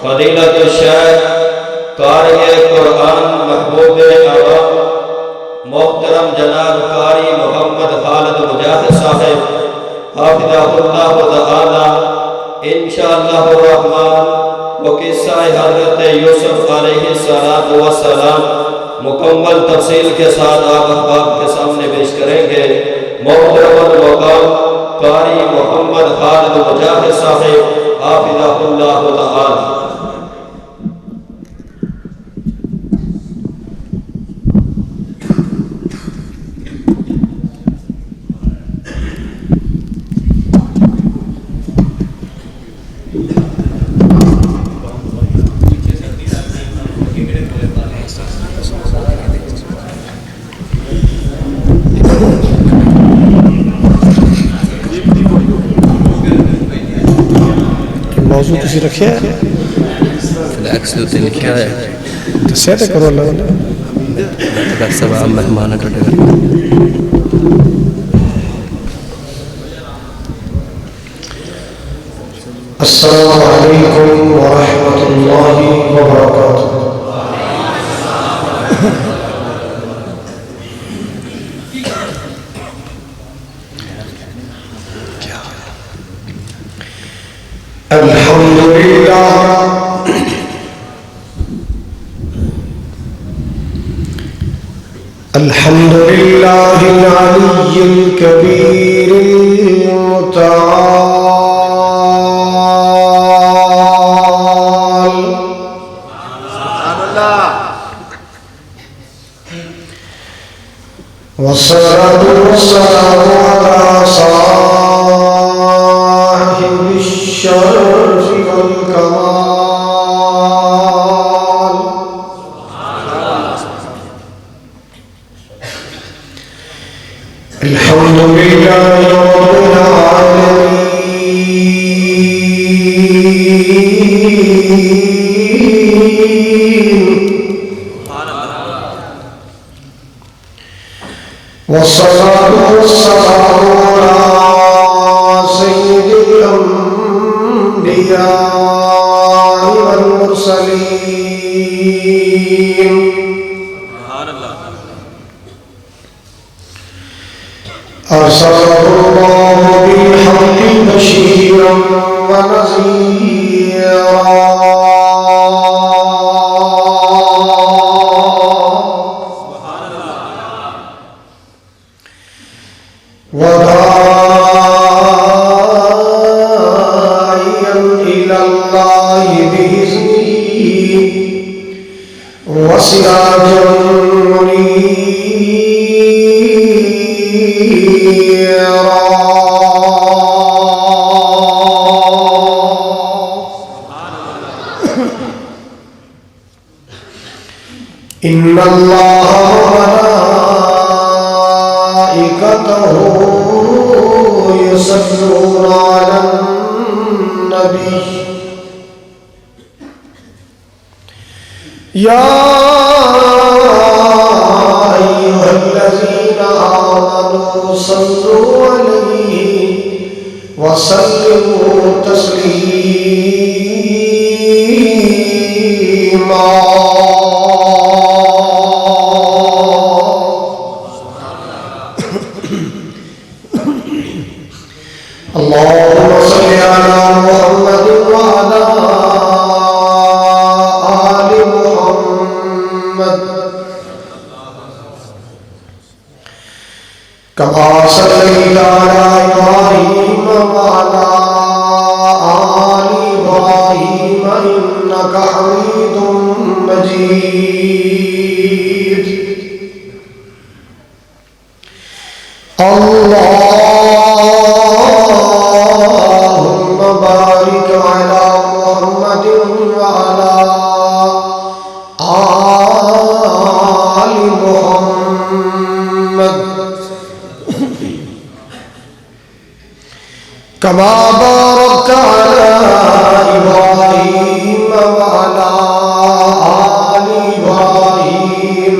فضیلت الشیخ قاری قرآن محبوب عوام محترم جناب قاری محمد خالد مجاہد صاحب حافظہ اللہ تعالی انشاءاللہ الرحمن وہ قصہ حضرت یوسف علیہ السلام مکمل تفصیل کے ساتھ آپ احباب کے سامنے پیش کریں گے۔ محترم المقام قاری محمد خالد مجاہد صاحب حافظہ اللہ تعالی۔ موضوع تسی رکھیا ہے فلیکس دوتے لکھیا ہے دسیا تے کرو اللہ نے اگر سب عام مہمان اٹھے گا۔ السلام علیکم ورحمۃ اللہ وبرکاتہ۔ الحمد لله العلي الكبير المتعال والصلاة والسلام على صاحب الشرف والكمال الحمد لله رب العالمين والصلاة والسلام على سيد الأنبياء والمرسلين أرسله الله بالحق بشيرا ونذيرا وداعيا إلى الله بإذنه وسراجا منيرا إن الله وملائكته يصلون على النبي يا أيها الذين آمنوا صلوا عليه وسلموا تسليما اللهم صل على محمد وعلى آل محمد كما صليت على إبراهيم وعلى آل إبراهيم إنك حميد مجيد اللهم بارك على محمد وعلى آل محمد كما باركت على إبراهيم وعلى آل إبراهيم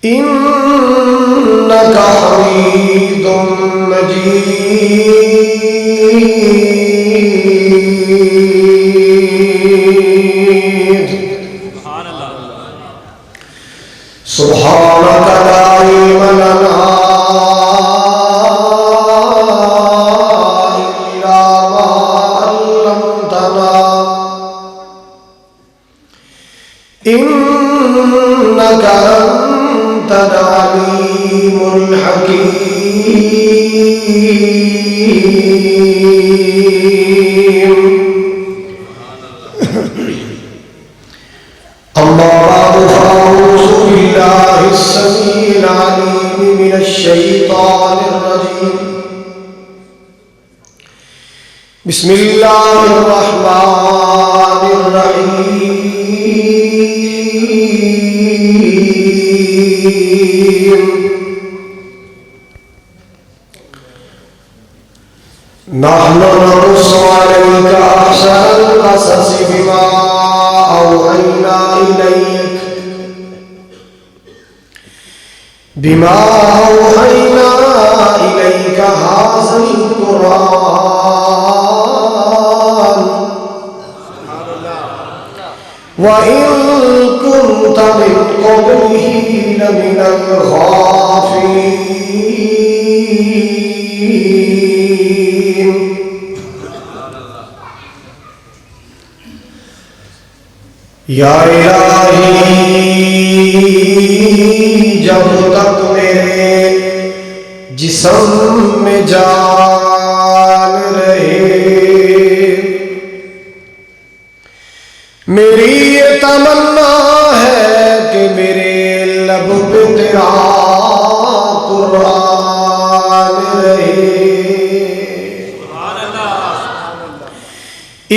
إنك حميد مجيد إنك أنت العليم الحكيم. أما بعد فأعوذ بالله السميع العليم من الشيطان الرجيم. بسم الله الرحمن الرحيم. نحن نقص عليك أحسن القصص بما أوحينا إليك هذا القرآن وإن كنت من قبله لمن الغافلين. یا الہی جب تک میرے جسم میں جان رہے میری یہ تمنا ہے کہ میرے لب پہ تیرا قرآن رہے.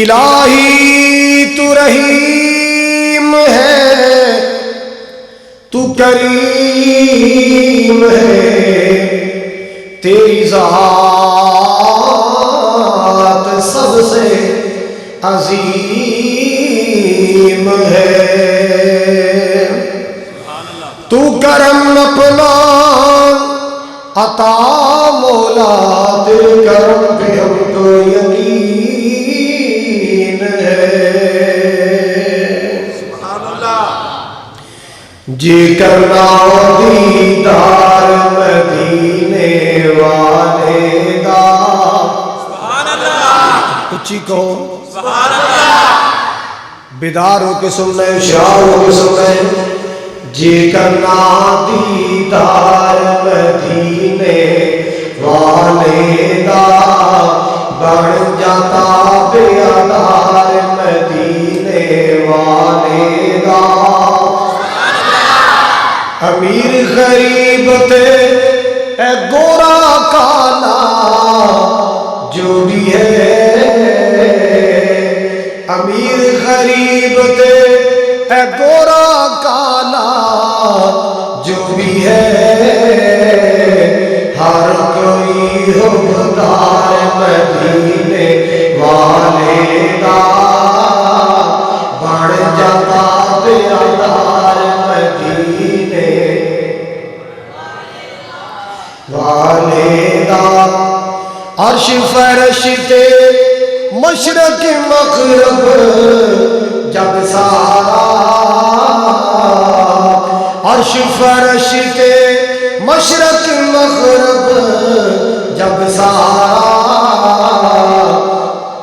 الہی تو رحیم ہے تو کریم ہے تیری ذات سب سے عظیم ہے. تو کرم اپنا عطا مولا تیرے کرم پہ ہم کو یقین ہے. جی کرنا دیدار مدینے والے دا. اچھی کہو بیدار ہو کے سن رہے شعر ہو کے سن رہے. جی کرنا دیدار مدینے والے دا بڑھ جاتا بیادار مدینے والے دا. امیر غریب تے اے گورا کالا جو بھی ہے. امیر غریب تے اے گورا کالا جو بھی ہے ہر کوئی حکمدار مدینے والے دا بڑھ جاتا بیادار مدینے والے دا. عرش فرش تے مشرق مغرب جب سارا عرش فرش تے مشرق مغرب جب سارا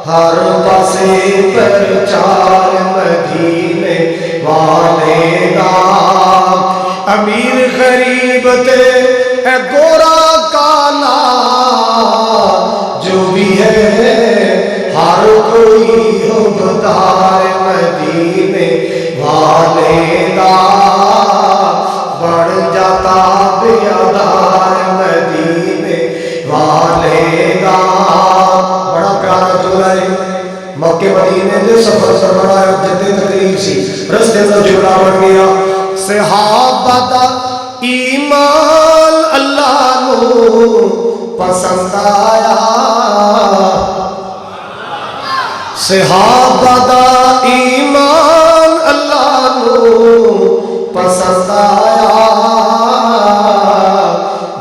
ہر پاسے پرچار مدینے والے دا. امیر غریب تے اے گورا کالا جو بھی ہے ہر کوئی حکمدار مدینے والے دا بڑھ جاتا بیادار مدینے والے دا. بڑا پیارا جملہ ہے. مکے مدینے دے سفر سربراہ جدے تقریب سی رستے دا جملہ بن گیا. صحابہ دا ایمان اللہ نو پسند آیا. صحابہ دا ایمان اللہ نو پسند آیا.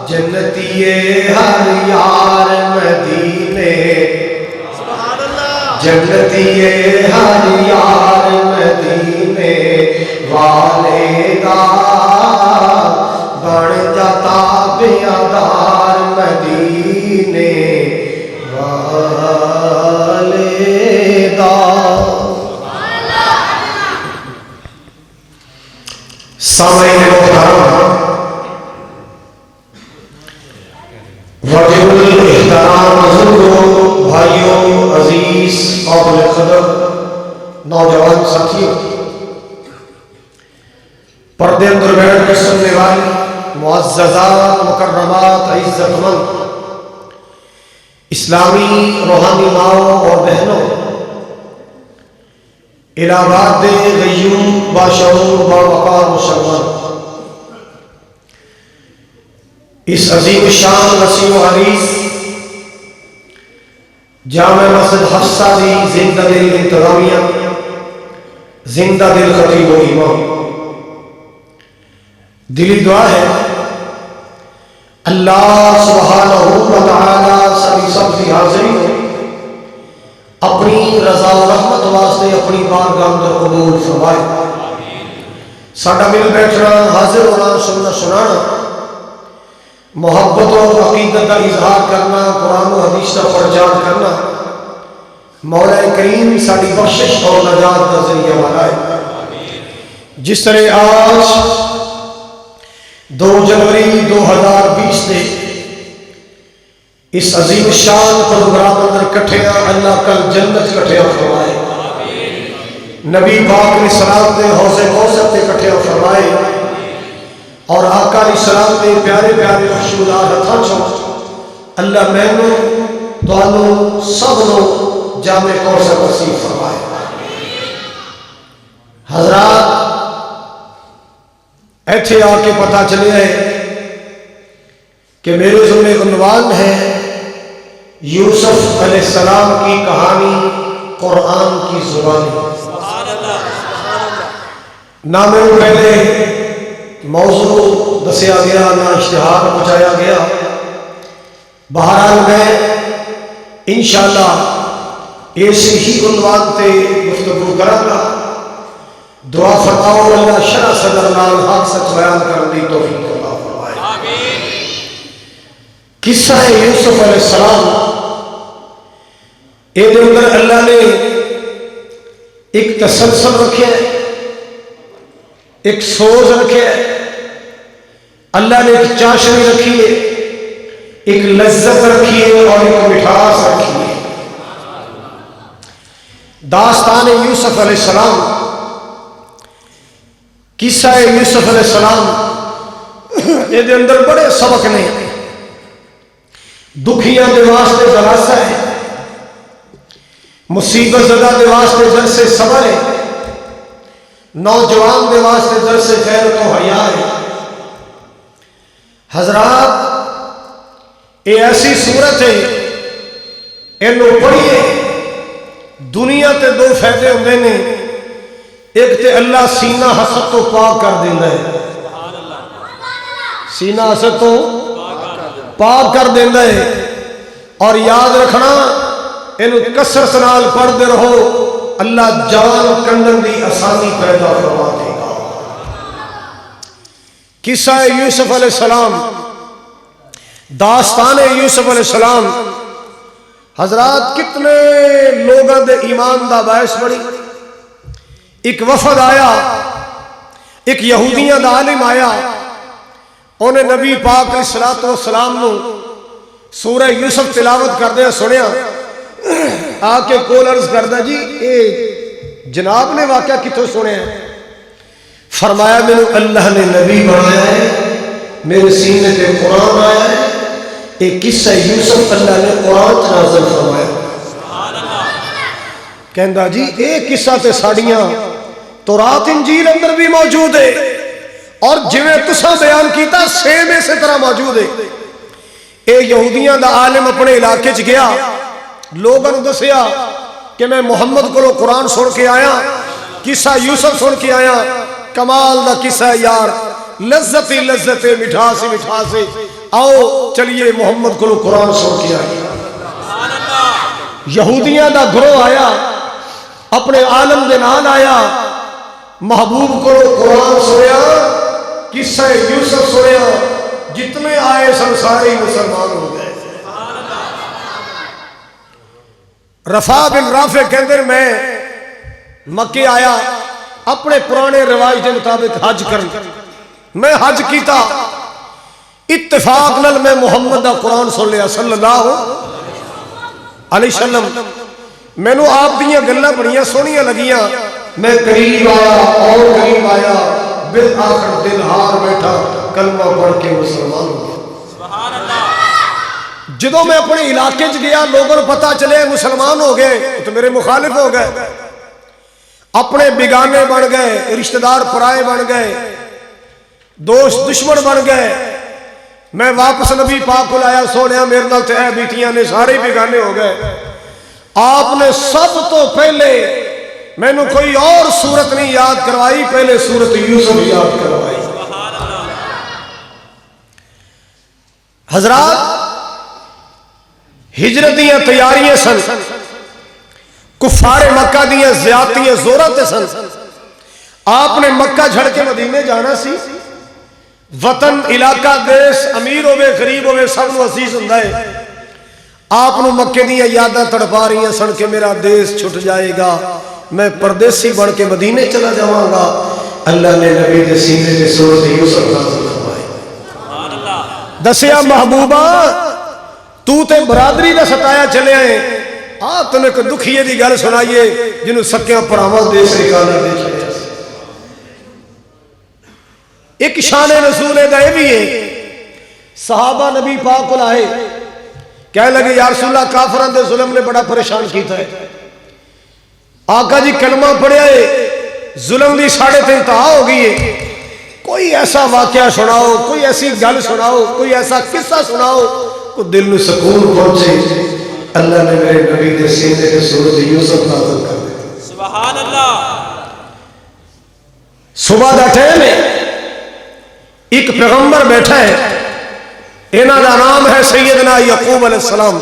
جنتی ہر یار مدینے جنتی ہر یار مدینے والے دا بڑھ جاتا بیادار مدینے والے دا. سامعین محترم، واجب الاحترام بزرگوں، بھائیوں، عزیز قابل قدر نوجوان ساتھیوں، پردے اندر بیٹھ کر سننے والی معززات، مکرمات، عزت مند اسلامی روحانی ماؤں اور بہنوں، الہ آباد غیور باشعور باوقار مسلمان، اس عظیم الشان وسیع و عریض جامع مسجد حفصہ دی زندہ دل انتظامیہ، زندہ دل خطیب و امام، دلی دعا ہے اللہ سبحانہ و تعالی سبھی سبزی حاضری ہو اپنی رضا و رحمت واسطے اپنی بارگاہ اندر قبول فرمائے۔ ساڈا مل بیٹھنا، حاضر ہونا، سننا سنانا، محبت و عقیدت کا اظہار کرنا، قرآن و حدیث کا پرچار کرنا مولا کریم ساری بخشش اور نجات کا ذریعہ بنائے۔ جس طرح آج 2 جنوری 2020 سے اس عظیم الشان پروگرام اندر کٹھیا اللہ کل جنت کٹھیا فرمائے، نبی پاک علیہ السلام دے حوض کوثر تے کٹھیا فرمائے، اور آقا علیہ السلام دے پیارے پیارے خوشبودار ہتھاں چوں اللہ مینوں تانوں سب نوں جامع کوثر نصیب فرمائے۔ حضرات، ایتھے آ کے پتہ چلے ہے کہ میرے ذمہ عنوان ہے یوسف علیہ السلام کی کہانی قرآن کی زبانی۔ نہ میرے پہلے موضوع دسیا گیا، نہ اشتہار پہنچایا گیا، بہرحال میں انشاءاللہ اسی ہی عنوان تے گفتگو کراں گا۔ دعا فرماؤ اللہ شرح صدر نال حق سچ بیان کرنے کی توفیق عطا فرمائے۔ قصہ یوسف علیہ السلام، یہ اندر اللہ نے ایک تسلسل رکھے، ایک سوز رکھے، اللہ نے ایک چاشنی رکھی ہے، ایک لذت رکھی ہے اور ایک مٹھاس رکھی ہے۔ داستان یوسف علیہ السلام، قصہ یوسف علیہ السلام، یہ اندر بڑے سبق نے۔ دکھیاں دے واسطے دلاسا ہے، مصیبت زدہ دے واسطے درس صبر ہے، نوجوان دے واسطے درس غیرت و حیا ہے۔ حضرات، یہ ایسی صورت ہے، اینو پڑھیے، دنیا تے 2 فائدے ہوندے نے۔ ایک تے اللہ سینہ حسد تو پاک کر دینا ہے، سینہ حسد تو پاک کر دینا ہے، اور یاد رکھنا انہوں کثرت نال پڑھتے رہو، اللہ جان کنڈن دی آسانی پیدا فرما دے گا۔ قصہ یوسف علیہ السلام، داستان یوسف علیہ السلام، حضرات کتنے لوگوں دے ایمان دا باعث بڑی۔ ایک وفد آیا، ایک یہودیاں دا عالم آیا، انہیں نبی پاک علیہ السلام نو سورہ یوسف تلاوت کردے سنیا، آ کے کول عرض کردا جی اے جناب نے واقعہ کتوں سنے ہیں؟ فرمایا میں اللہ نے نبی بنایا ہے، میرے سینے پہ قرآن آیا ہے، ایک قصہ یوسف اللہ نے قرآن نازل فرمایا۔ کہندا جی اے قصہ تے ساڑیاں تورات انجیل اندر بھی موجود ہے، اور جویں تساں بیان کیتا سیم اسی طرح موجود ہے۔ اے یہودیاں دا عالم اپنے علاقے چ گیا، لوگوں نے دسیا کہ میں محمد کو قرآن سن کے آیا، قصہ یوسف سن کے آیا، کمال دا قصہ یار، لذت ہی لذت ہے، مٹھاس ہی مٹھاس ہے، آؤ چلیے محمد کو قرآن سن کے آیا۔ یہودیاں دا گروہ آیا، اپنے عالم دے نال آیا، محبوب کو قرآن سنیا، قصہ یوسف سنیا، جتنے آئے سن سارے مسلمان ہو گئے۔ رفع بن رافع کہندے میں مکے آیا، اپنے پرانے رواج کے مطابق حج کرن، میں حج کیتا اتفاق نال میں محمد دا قرآن سن لیا صلی اللہ علیہ وسلم. مینوں آپ دیاں گلاں بڑیاں سونیاں لگیاں. میں قریب آیا اور قریب آیا بالآخر دل ہار بیٹھا کلمہ پڑھ کے مسلمان ہو گیا. جدوں میں اپنے علاقے چ گیا لوگوں کو پتہ چلے مسلمان ہو گئے تو میرے مخالف ہو گئے, اپنے بیگانے بن گئے, رشتہ دار پرائے بن گئے, دوست دشمن بن گئے. میں واپس نبی پاک کو لایا سونیا میرے نال تے اے بیٹیاں نے سارے بیگانے ہو گئے. آپ نے سب تو پہلے مینوں کوئی اور صورت نہیں یاد کروائی, پہلے صورت یوسف یاد کروائی. حضرات ہجرت دیاں تیاریاں سن, کفار مکہ دیاں زیادتیاں زورت سن. آپ نے مکہ جھڑ کے مدینے جانا سی. وطن علاقہ دیس امیر ہوئے غریب ہوئے سب نو عزیز ہوندا ہے. آپ نو مکے دیاں یاداں تڑپا رہی سن کہ میرا دیس چھٹ جائے گا, میں پردیسی بن کے مدینے چلا جاواں گا. اللہ نے نبی دے سینے تے سورۃ یوسف نازل فرمائی. دسیا محبوبہ تو تے برادری دا ستایا چلے آئے, آ تنے کو دکھیے دی گل سنائیے جنہوں سکیاں پراواں دے سرکانا دے چلے. ایک شان رسول دا یہ بھی ہے, صحابہ نبی پاک کو لائے کہہ لگے یا رسول اللہ کافران دے ظلم نے بڑا پریشان کیتا ہے. آقا جی کلمہ پڑھیا ہے, ظلم دی ساڑھے تے انتہا ہو گئی ہے, کوئی ایسا واقعہ سناؤ, کوئی ایسی گل سناؤ, کوئی ایسا قصہ سناؤ کو دل میں سکون پہنچے. اللہ نے میرے نبی دے سینے کے سورۃ یوسف نازل کر دی. سبحان اللہ. صبح دا ٹائم ہے, ایک پیغمبر بیٹھا ہے, انہاں دا نام ہے سیدنا یعقوب علیہ السلام.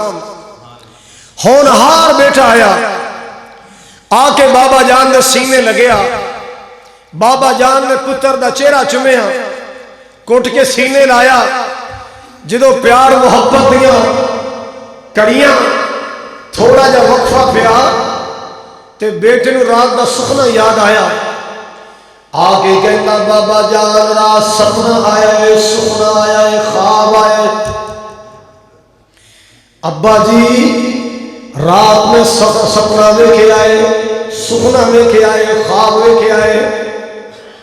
ہونہار بیٹھا آیا, آ کے بابا جان دے سینے لگیا. بابا جان نے پتر دا چہرہ چومیا, کٹ کے سینے لایا. جدو پیار محبت دیاں کڑیاں تھوڑا جا وقفہ پیا تے بیٹے نو رات دا سخنا یاد آیا. آگے کہتا بابا جان رات سپنا آیا ہے, سخنا آیا ہے, خواب آیا ہے. ابا جی رات میں سپنا دیکھے آئے, سخنا دیکھے آئے, خواب دیکھے آئے.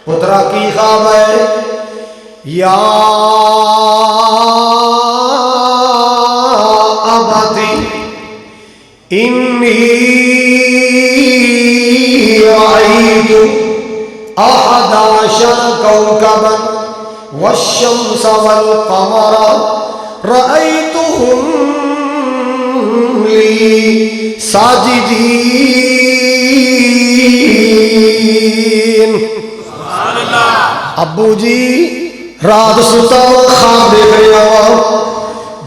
پترا کی خواب آئے؟ یا اباتی انی رأیت احد عشر کوكبا والشمس والقمر رأيتهم لي ساجدين. ابو جی رات ستا خواب دیکھ رہا ہوں,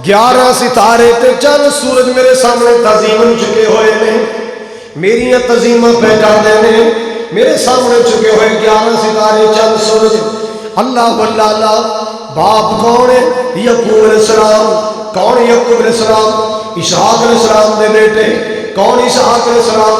11 ستارے تے چند سورج میرے سامنے تعظیم چکے ہوئے نے, میری تعظیمہ پہچانے نے میرے سامنے چکے ہوئے 11 ستارے چند سورج. اللہ اللہ. باپ کون ہے؟ یعقوب علیہ السلام. کون یعقوب علیہ السلام؟ اسحاق علیہ السلام دے بیٹے. کون اسحاق علیہ السلام؟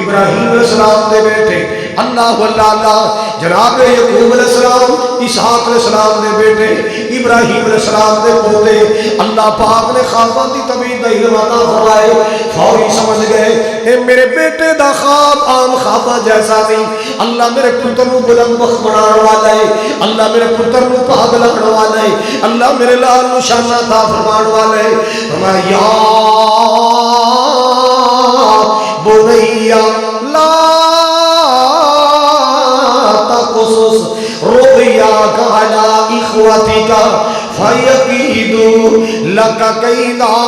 ابراہیم علیہ السلام دے بیٹے. اللہ اللہ. جناب یعقوب علیہ السلام اسحاق علیہ السلام دے بیٹے, ابراہیم علیہ السلام دے پوتے. اللہ پاک نے خواباں دی تعبیر دا علم عطا فرمائے. فوری سمجھ گئے اے میرے بیٹے دا خواب عام خواباں جیسا نہیں. اللہ میرے پتر نو بلند بخت بنانے والا ہے, اللہ میرے پتر نو پاک لگنے والا ہے, اللہ میرے لال نو شان عطا فرمانے والا ہے. فرمایا یا بنیا لا تقصص رؤياك على إخوتك فيكيدوا لك كيدا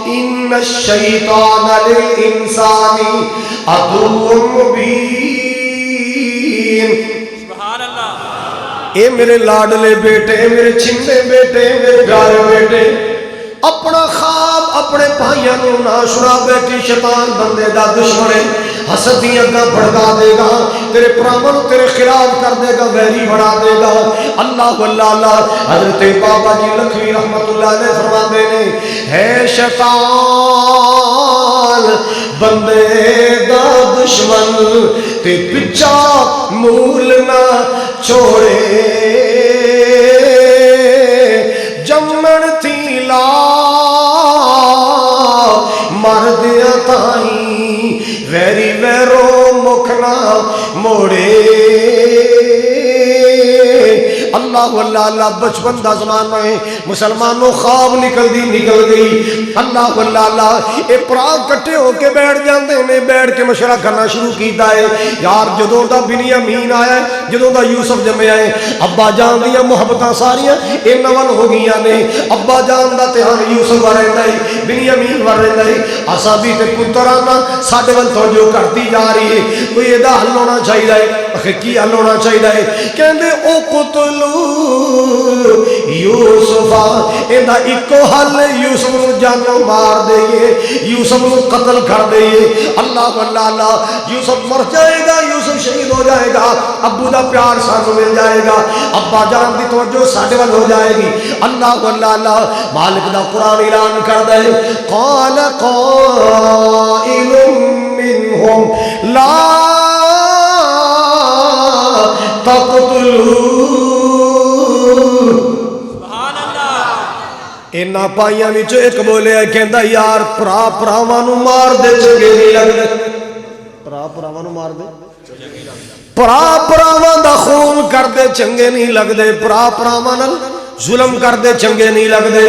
إن الشيطان للإنسان عدو مبين. سبحان اللہ. اے میرے لاڈلے بیٹے, میرے چھندے بیٹے, میرے پیارے بیٹے, اپنا خواب اپنے بھائیوں نو نہ سنا بیٹی. شیطان بندے دا دشمن ہے, حسدیاں کا بھڑکا دے گا, تیرے پراون تیرے خلاف کر دے گا, ویری بنا دے گا. اللہ اللہ. حضرت بابا جی لکھوی رحمت اللہ نے فرماتے نے ہے شیطان بندے دا دشمن, تے پچھا مول نہ چھوڑے جمن تھی لا مردیاں تائیں ویری ویرو مکھنا موڑے اللہ اللہ اللہ بچپن دا زمانہ ہے مسلمانوں خواب نکل گئی اللہ اللہ اللہ اے پراغ کٹے ہو کے بیٹھ جاندے نے بیٹھ کے مشورہ کرنا شروع کیتا ہے یار جدوں دا بنیامین آیا ہے جدوں دا یوسف جمیا ہے ابا جان دیاں محبتاں ساریاں انول ہو گئیاں نے ابا جان دا دھیان یوسف ور رہندا ہے بنیامین ور رہندا ہے اساں بھی تے پتراں ساڈے ول توجہ کرتی جا رہی ہے کوئی ایدا حل ہونا چاہیے ہے کی حل ہونا چاہیے کہندے او قتل یوسفا ایندا اکو حل یوسف نو جانوں مار دئیے یوسف نو قتل کر دئیے اللہ اللہ اللہ یوسف مر جائے گا یوسف شہید ہو جائے گا ابو دا پیار سانو مل جائے گا ابا جان دی توجہ ساڈے ول ہو جائے گی اللہ اللہ اللہ مالک دا قرآن اعلان کر دے قال قائل منهم لا تقتلوا اینا پائیاں وچ ایک بولے ہے کہندا یار پراواں نو مار دے چنگے نہیں لگدے پراواں نو مار دے پراواں دا خون کر دے چنگے نہیں لگدے پراواں نال ظلم کر دے چنگے نہیں لگدے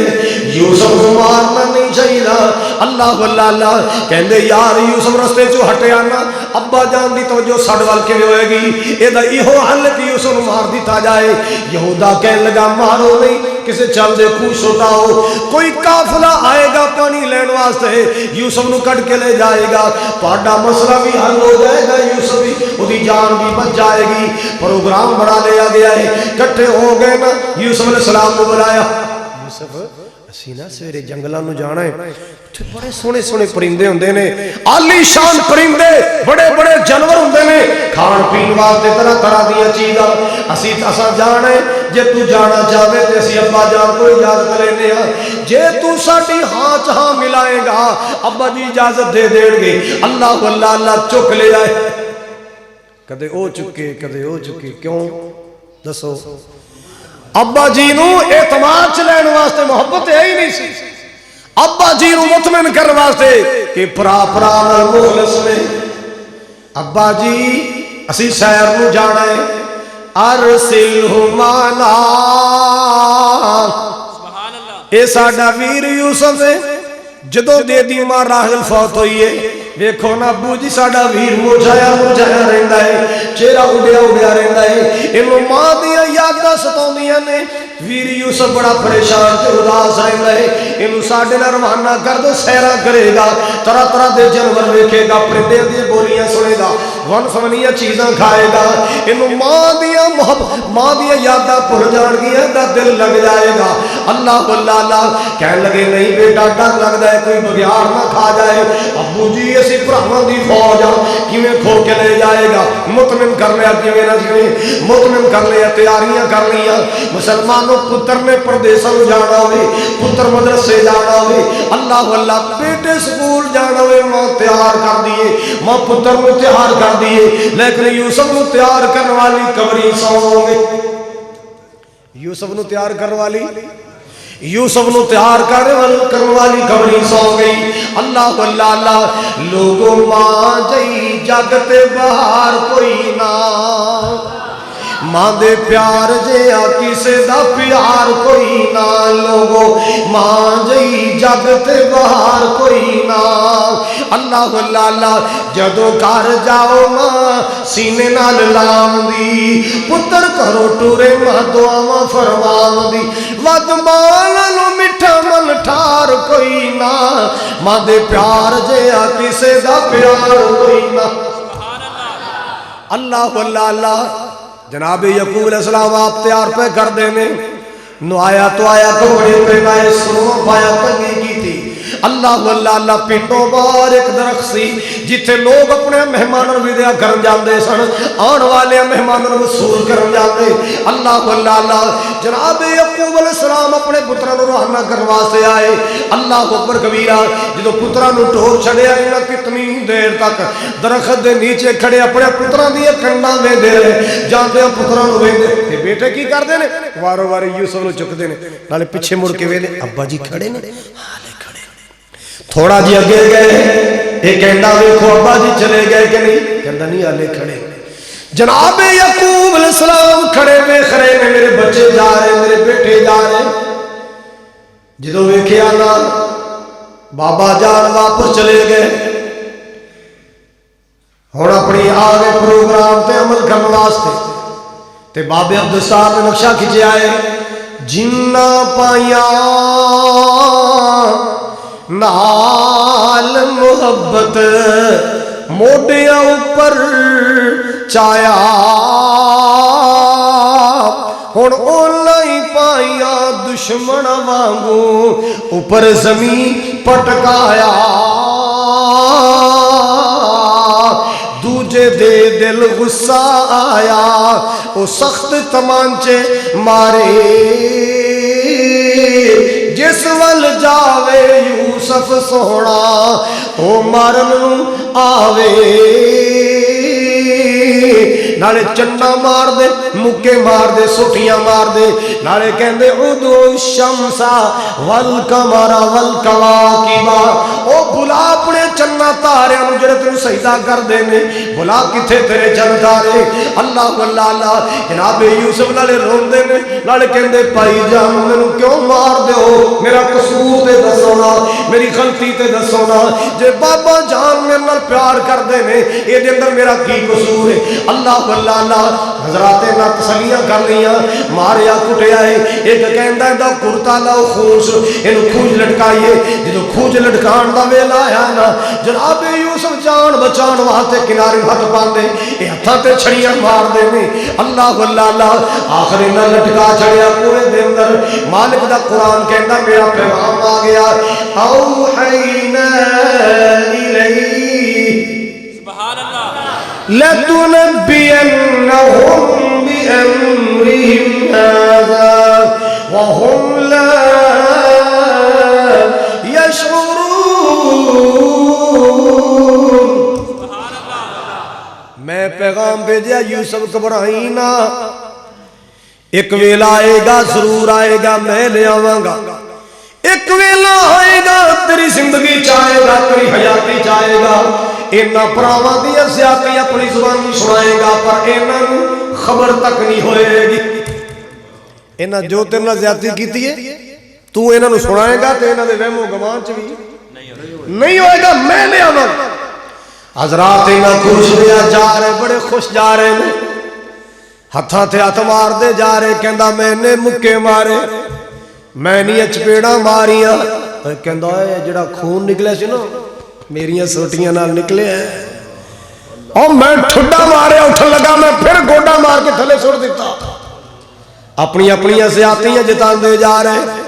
یوسف کو مارنا نہیں چاہیے اللہ اللہ اللہ کہندے یار یوسف رستے چوں ہٹیا نا ابا جان دی توجہ سڑ ول کیویں ہوئے گی اے دا ایہو حل کہ یوسف نوں مار دتا جائے یہودا کہن لگا مارو نہیں کسے چل دے خوش ہوتا ہو کوئی قافلہ آئے گا پانی لین واسطے یوسف نو کٹ کے لے جائے گا تہاڈا مسئلہ بھی حل ہو جائے گا یوسف بھی اودی جان بھی بچ جائے گی پروگرام بڑا لیا گیا ہے کٹھے ہو گئے نا یوسف علیہ السلام کو بلایا یوسف اسی نا سویرے جنگلاں نو جانا ہے اٹھے بڑے سونے سونے پرندے ہوندے نے عالی شان پرندے بڑے بڑے جانور ہوندے نے کھان پین واسطے طرح طرح دی چیزاں اساں جانا ہے جے تو جانا چاہے تے اسی ابا جان کو اجازت لینے ہاں جے تو ساڈی ہاں چاہ ملائے گا ابا جی اجازت دے دین گے اللہ اللہ اللہ چک لے آئے کدے او چکے کیوں دسو ابا جی نو اعتماد چ لین واسطے محبت ہے ہی نہیں سی ابا جی نو مطمئن کرنے واسطے کہ پرا نال مخلص نے ابا جی اسی سیر نو جانا ہے ارسلہ معنا اے ساڈا ویر یوسف ہے جدوں دے دی ماں راحل فوت ہوئی ہے ویکھو نا ابو جی ساڈا ویر مرجھایا رہندا ہے چہرہ اڈیا رہندا ہے اینوں ماں دیاں یاداں ستاوندیاں نے ویر یوسف بڑا پریشان تے اداس رہندا ہے اینوں ساڈے نال روانہ کر دو سیراں کرے گا طرح طرح دے جانور ویکھے گا پرندیاں دی بولیاں سنے گا ون فنیاں چیزاں کھائے گا اینوں ماں دیاں محبت ماں دیاں یاداں بھول جان گیاں دا دل لگ جائے گا اللہ اللہ اللہ کہن لگے نہیں بیٹا ڈر لگدا ہے کوئی بگیار نہ کھا جائے ابو جی اسی بھراواں دی فوج کیویں کھو کے لے جائے گا مطمئن کر لیا کیویں نہ جویں مطمئن کر لیا تیاریاں کر لیا مسلمانوں پتر نے پردیساں جانا ہوئے پتر مدرسے جانا ہوئے اللہ اللہ بیٹے سکول جانا ہوئے ماں تیار کر دیے ماں پتر کو تیار کر دیے لیکن یوسف کو تیار کرنے والی قبری سو گئی یوسف نو تیار کرنے والی یوسف نو تیار کرنے والی قبری سو گئی اللہ اللہ اللہ لوگوں ماں جئی جگتے باہر کوئی نہ ماں دے پیار جیا کسے دا پیار کوئی نہ لوگو ماں جئی جگتے باہر کوئی نہ اللہ اللہ اللہ جدو کر جاؤ ماں سینے نال لام دی پتر کرو ٹورے ماں دعاواں فرمان دی ود مالو مٹھا من ٹھار کوئی نہ ماں دے پیار جیا کسے دا پیار کوئی نہ اللہ اللہ اللہ جناب یعقوب علیہ السلام آپ تیار پہ کر دینے نو آیا تو آیا کپڑے پہ نائے سنو پایا تنگی کی تھی اللہ اللہ اللہ پنڈوں باہر ایک درخت سی جتھے لوگ اپنے مہمانوں ودیا کرن جاندے سن آن والے مہمانوں وصول کرن جاندے اللہ اللہ اللہ جناب یعقوب علیہ السلام اپنے پتراں نوں روانہ کرن واسطے آئے اللہ اکبر کبیرہ جدوں پتراں نوں ٹور چھڑیا انہاں کتنی دیر تک درخت دے نیچے کھڑے اپنے پتراں دی کنڈاں ویندے رہے جاندے پتراں نوں ویندے تے بیٹے کی کردے نے وارو واری یوسف نوں چکدے نے نالے پیچھے مڑ کے ویندے ابا جی کھڑے نے تھوڑا جی اگے گئے ایک کہندا ویکھو ابا جی چلے گئے کہ نہیں کہندا نہیں آلے کھڑے جناب یعقوب علیہ السلام کھڑے ویکھ رہے نے میرے بچے جا رہے میرے بیٹے جا رہے جدوں ویکھیا نا بابا جان واپس چلے گئے ہن اپنی آگے پروگرام تے عمل کرنے واسطے تے بابے عبدالستار نے نقشہ کھچیا ہے جنہ پایا نال محبت موڈیاں اوپر چایا ہن اولا ہی پائیا دشمن وانگو اوپر زمین پٹکایا دوجے دے دل غصہ آیا او سخت تمانچے مارے جس ول جاوے یوسف سونا او مارن آوے نالے چنڈا مار دے مکے مار دے سوٹیاں مار دے نالے کہندے ادو الشمسا والقمر والکواکبا او بلا اپنے چننا تارے انو جڑے تینوں سجدہ کر دے نے بلا کتھے تیرے چن تارے اللہ اللہ اللہ جناب یوسف نالے رون دے نے نالے کہندے پائی جان مینوں کیوں مار دے ہو میرا قصور تے دسونا میری غلطی تے دسونا جے بابا جان میرے نال پیار کر دے نے اے دے اندر میرا کی قصور ہے اللہ اللہ اللہ حضرات نہ تسلیاں کر لیاں ماریا کٹیا ہے ایک کہندا ہے دا کرتا لاؤ خوش اینو کھوج لٹکائیے جدوں کھوج لٹکان دا ویلا آیا نا جناب یوسف جان بچان واسطے کنارے ہاتھ پاندے اے ہتھاں تے چھڑیاں مار دے نے اللہ اللہ اللہ آخر نہ لٹکا چھڑیا پورے دے اندر مالک دا قرآن کہندا میرا پیغام آ گیا اوحینا الیہ لَتُنَبِّيَنَّهُمْ بِأَمْرِهِمْ هَذَا وَهُمْ لَا يَشْعُرُونَ میں پیغام بھیجا یوسف گھبرائی نہ ایک ویلا آئے گا ضرور آئے گا میں لے آواں گا ایک ویلا آئے گا تیری زندگی چاہے گا تیری حیاتی چاہے گا اینا پراواں دی زیادتی اپنی زبان میں سنائے گا پر اینا خبر تک نہیں ہوئے گی اینا جو تیرنا زیادتی کیتی ہے تو اینا نو سنائے گا تو اینا دے وہم و گمان چوی نہیں ہوئے گا میں لے آواں حضرات اینا خوش دیا جا رہے بڑے خوش جا رہے ہیں ہتھاں تھے ہاتھ مار دے جا رہے کہندا میں نے مکے مارے میں نہیں چپیڑا ماریاں کہندا ہے جڑا خون نکلے سی نا میریاں سوٹیاں نال نکلے ہیں اور میں ٹھڈا مارے اٹھن لگا میں پھر گوڈا مار کے تھلے سوڑ دیتا اپنی اپنی زیادتیاں جتان دے جا رہے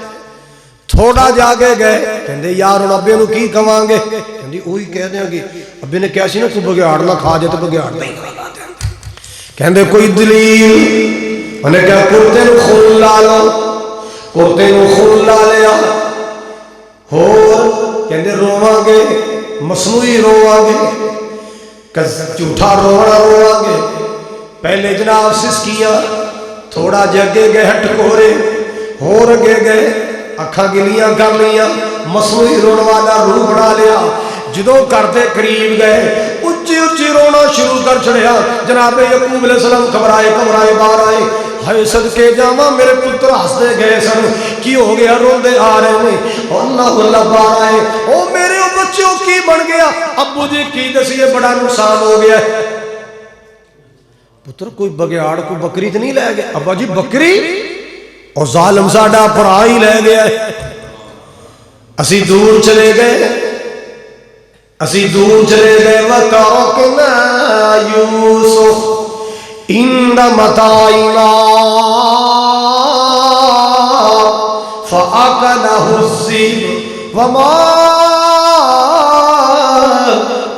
تھوڑا جاگے گئے کہندے یار ان ابے نو کی کہواں گے کہندی اوہی کہہ دیاں گے ابے نے کہا سی نا تو بگیاڑ نہ کھا جائے تو بگیاڑ نہیں کھا دیں کہندے کوئی دلیل انہیں کہا کرتے نو خون لا لو کرتے نو خون لا لیا اور کہندے رواں گے مصنوعی رواں گے جھوٹا رونا رواں گے پہلے جناب سسکیاں تھوڑا جگے گئے ہٹ کورے ہور گے گئے اکھاں گلیاں کر لیاں مصنوعی رونا والا روح بنا لیا جدوں کرتے قریب گئے اچھی اچھی رونا شروع کر چھڑیا جناب یعقوب علیہ السلام گھبرائے باہر آئے ہائے صدقے جاواں میرے پتر ہسدے گئے سن کی ہو گیا روندے آ رہے ہیں اللہ اللہ باہر آئے او میرے او بچوں کی بن گیا ابو جی کی دسیے بڑا نقصان ہو گیا پتر کوئی بگیاڑ کوئی بکری تو نہیں لے گیا ابا جی بکری اور ظالم ساڈا بھرا ہی لے گیا اسی دور چلے گئے وَتَرَكْنَا يُوسُفَ عِنْدَ مَتَاعِنَا فَأَكَلَهُ الذِّئْبُ وَمَا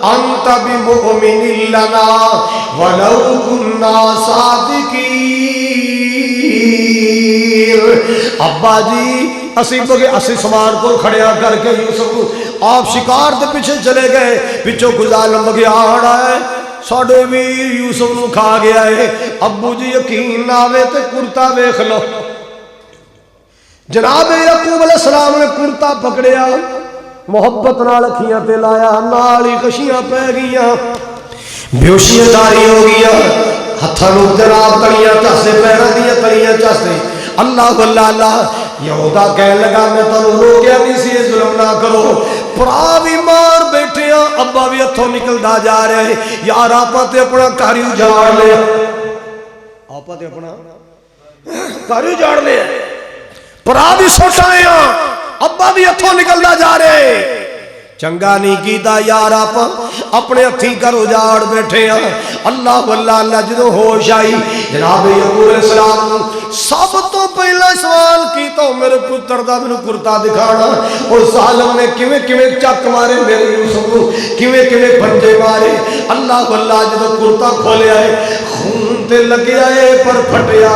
انت بمؤمن لنا ولو كنا صادقین۔ ابا جی اسی سوار کو کھڑیا کر کے یوسف آپ شکار دے پیچھے چلے گئے، پچھو گزالم بگیاڑ آئے ساڑے بھی یوسف نو کھا گیا ہے۔ ابو جی یقین نہ آوے تے کرتا ویکھ لو، جناب یعقوب علیہ السلام نے کرتا پکڑیا، محبت نال اکھیاں تے لایا، نال ہی خشیاں پہ گئیاں، بیوشیاں جاری ہو گیا، ہتھاں نوں جناب تلیاں چستے، پیراں دیاں تلیاں چستے۔ اللہ اللہ اللہ یہودا کہنے لگا میں تانوں روکیا نہیں سی ظلم نہ کرو، پرا بھی مار بیٹھے ہاں، ابا بھی ہتھوں نکلدا جا رہا ہے، یار آپا تے اپنا گھر ہی اجاڑ لیا، آپا تے اپنا گھر ہی اجاڑ لیا، پرا بھی سٹ آئے ہاں، ابا بھی ہتھوں نکلدا جا رہے، چنگا نہیں کیتا یار آپ اپنے ہتھی کر اجاڑ بیٹھے ہیں۔ اللہ اللہ اللہ جدو ہوش آئی جناب یعقوب علیہ السلام سب تو پہلا سوال کیتا میرے پتر دا مینوں کرتا دکھانا، اور ظالم نے کیویں کیویں چک مارے میرے یوسف کو، کیویں کیویں پنجے مارے۔ اللہ اللہ جدو کرتا کھولیا ہے خون تے لگیا ہے پر پھٹیا،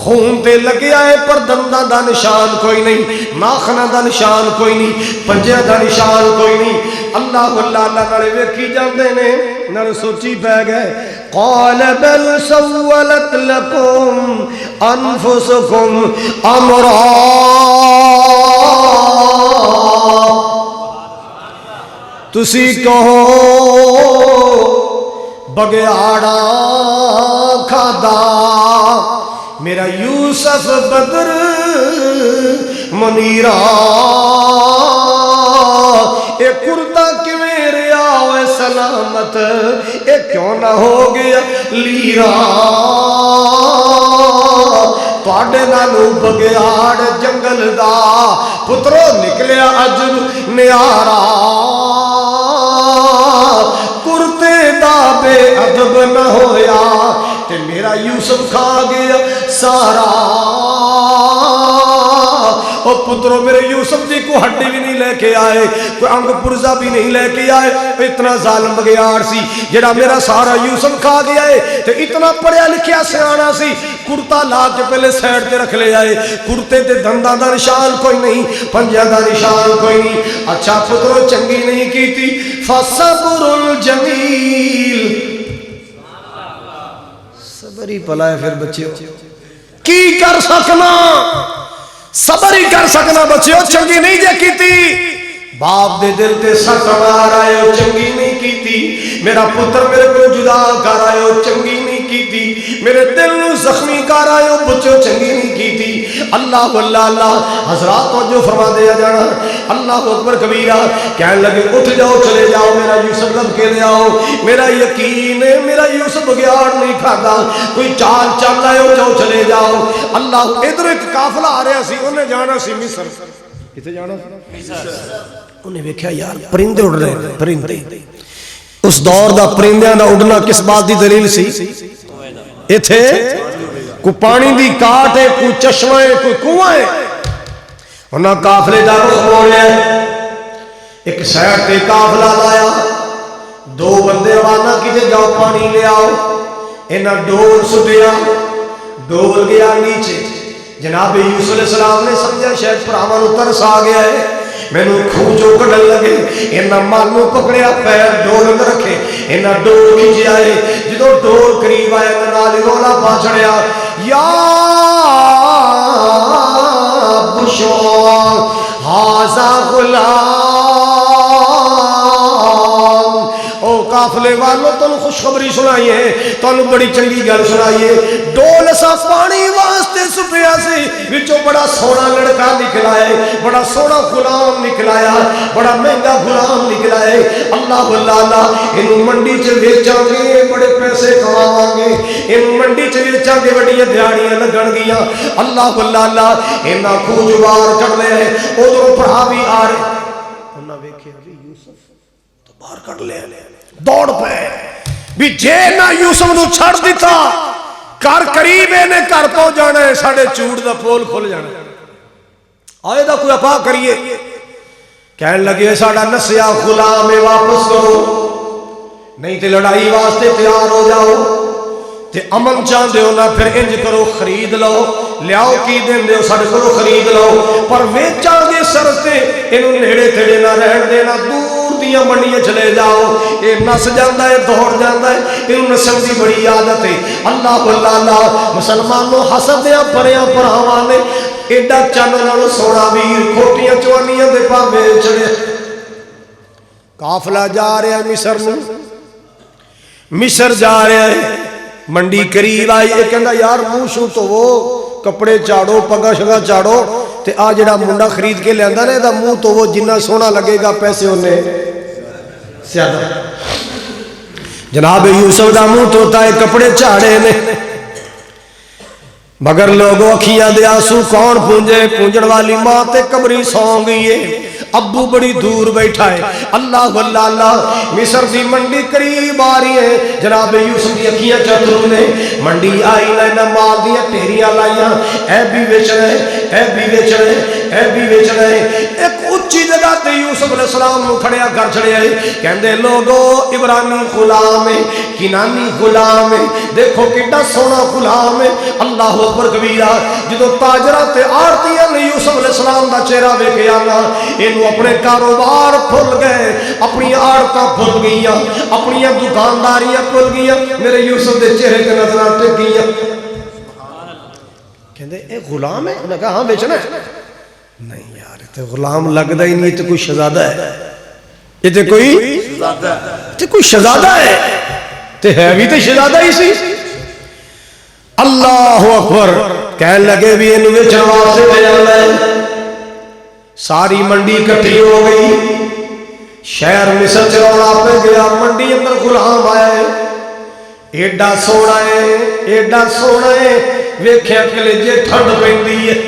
خون تے لگیا ہے پر دنداں دا نشان کوئی نہیں، ناخناں دا نشان کوئی نہیں، پنجیاں دا نشان کوئی نہیں۔ اللہ اللہ اللہ نالے ویکھی جاندے نے، نالے سوچی پہ گئے۔ قال بل سولت لکم انفسکم امرا، تسی کہو بگیاڑا کھادا میرا یوسف بدر منیرہ، اے کرتا کیویں ریا ہوئے سلامت، اے کیوں نہ ہو گیا لیرا، تواڈے نالوں بگیاڑ جنگل دا پترو نکلیا عجب نیارا، کرتے دا بے ادب نہ ہویا تے میرا یوسف کھا گیا سارا۔ اور پترو میرے یوسف جی کو ہڈی بھی نہیں لے کے آئے، کوئی انگ پرزا بھی نہیں لے کے آئے، اتنا ظالم بگیاڑ سی جڑا میرا سارا یوسف کھا گیا ہے، تے اتنا پڑھیا لکھیا سیانا سی، کرتا لا کے پہلے سیڈ تے رکھ لے آئے، کرتے تے دنداں دا نشان کوئی نہیں، پنجاں دا نشان کوئی نہیں۔ اچھا پترو چنگی نہیں کیتی، فصبر الجمیل، صبر ہی پلا ہے پھر بچے کی کر سکنا، صبر ہی کر سکنا بچے، چنگی نہیں جے کیتی، باپ دے دل تے سٹ مار آئے ہو چنگی نہیں کیتی، میرا پتر میرے کو جدا کر آئے ہو چنگی نہیں کیتی، میرے دل نو زخمی کر آئے ہو بچو چنگی نہیں کیتی۔ اللہ اللہ اللہ حضرات توجہ فرما دیا جانا، اللہ اکبر کبیرہ، کہنے لگے اٹھ جاؤ چلے جاؤ میرا یوسف لب کے لے آؤ، میرا یقین ہے میرا یوسف بگیاڑ نہیں کھاتا، کوئی چال چل رہے ہو جاؤ چلے جاؤ۔ اللہ ادھر ایک قافلہ آ رہا سی، انہیں جانا سی مصر، کتے جانا انہیں ویکھیا یار پرندے اڑ رہے، پرندے اس دور دا پرندیاں دا اڑنا کس بات دی دلیل سی؟ ایتھے کوئی پانی دی کاٹ ہے، کوئی چشمہ ہے، کوئی کنواں ہے، انہاں قافلے دا رخ موڑیا، ایک سائڈ تے قافلہ لایا، دو بندے روانہ کیتے جاؤ پانی لے آؤ، انہاں ڈول سٹیا، ڈول گیا نیچے، جناب یوسف علیہ السلام نے سمجھا شاید پراواں نوں ترس آ گیا ہے، مینوں کھو جو کڈن لگے، انہاں مالوں پکڑیا پیر ڈول اندر رکھے، انہاں ڈول کھچیا ہے، جدو ڈول قریب آیا نال رولا پا چھڑیا، یا بشرا ھذا غلام، او قافلے والوں تانوں خوشخبری سنائیے، تانوں بڑی چنگی گل سنائیے، ڈول اسا پانی واسطے سٹیا سی، وچوں بڑا سونا لڑکا نکلا ہے، بڑا سونا غلام نکلا ہے، بڑا مہنگا غلام نکلا ہے۔ اللہ اللہ اللہ اینوں منڈی چ ویچاں گے بڑے پیسے کماواں گے، اینوں منڈی چ ویچاں گے بڑیاں دیہاڑیاں لگن گیاں۔ اللہ اللہ اللہ اینا خوجوار کر لے، ادھروں پڑھا بھی آ رہے، انہاں ویکھیا بھی یوسف تو باہر کر لے، دوڑ پے بھی جے نہ یوسف نو چھڑ دیتا کر قریب نے گھر تو جانا ہے، ساڑے چوڑ دا پول کھل جانا ہے، آئے دا کوئی اپا کریے کہنے لگے ساڑا نسیا غلام واپس کرو نہیں تے لڑائی واسطے تیار ہو جاؤ تے امن چاہتے ہو نا پھر انج کرو خرید لو لیاؤ کی دین دے ساڑے کرو خرید لو پر ویچا گے سرستے انہوں نیڑے تھڑے نہ رہن دینا دور دیاں منڈیاں چلے جاؤ اے نس جاندہ ہے دوڑ جاندہ ہے انہوں نسل دی بڑی عادت ہے اللہ اللہ مسلمانوں حسد دیاں پریاں پرہوانے ایڈا چاننالو سونا ویر کھوٹیاں چوانیاں دے پاوے چلے قافلہ جا رہے ہیں مصر جا رہے ہیں منڈی قریب آئی یہ کہندا یار موشو تو وہ کپڑے چاڑو پگا شگا چاڑو تے آ جڑا منڈا خرید کے لے آندا نے دا منہ تو وہ جنہ سونا لگے گا پیسے انہیں زیادہ جناب یوسف دا منہ توتا ہے کپڑے چاڑے نے مگر لوگوں اکھیاں دے آنسو کون پونجے پونجڑ والی ماں تے قبری سوں گئی ہے ابو بڑی دور بیٹھا ہے اللہ اللہ مصر دی منڈی قریب آ رہی ہے جناب یوسف دی اکھیاں چترو نے منڈی آئی نہ مال دیا ٹیریاں لائیاں اے بھی بیچ رہے اے بھی بیچ رہے اے بھی بیچ رہے ایک اچھی جگہ تے یوسف علیہ السلام نو کھڑیا کر چھڑے آئے کہندے لوگو عبرانی غلام ہے کنانی غلام ہے دیکھو کتنا سونا غلام ہے اللہ اکبر کبیرہ جدو تاجرہ تے آرتیاں نے یوسف علیہ السلام دا چہرہ ویکھے آنا انہوں اپنے کاروبار پھل گئے اپنی آڑتاں پھل گئیاں اپنی دکانداریاں پھل گئیاں میرے یوسف دے چہرے کے نظران ٹک گئیاں کہندے اے غلام ہے انہوں نے کہا ہاں بیچنا ہے نہیں یار تے غلام لگدا ہی نہیں تے کوئی شہزادہ ہے یہ تے کوئی شہزادہ ہے تے ہے بھی تے شہزادہ ہی سی اللہ اکبر کہنے لگے بھی انہوں نے جواب سے بیانا ہے ساری منڈی کٹھی ہو گئی شہر مصر چروڑا پہ گیا منڈی اندر غلام آئے ایڈا سونا ہے ویکھیا کلیجے ٹھنڈ پیندی ہے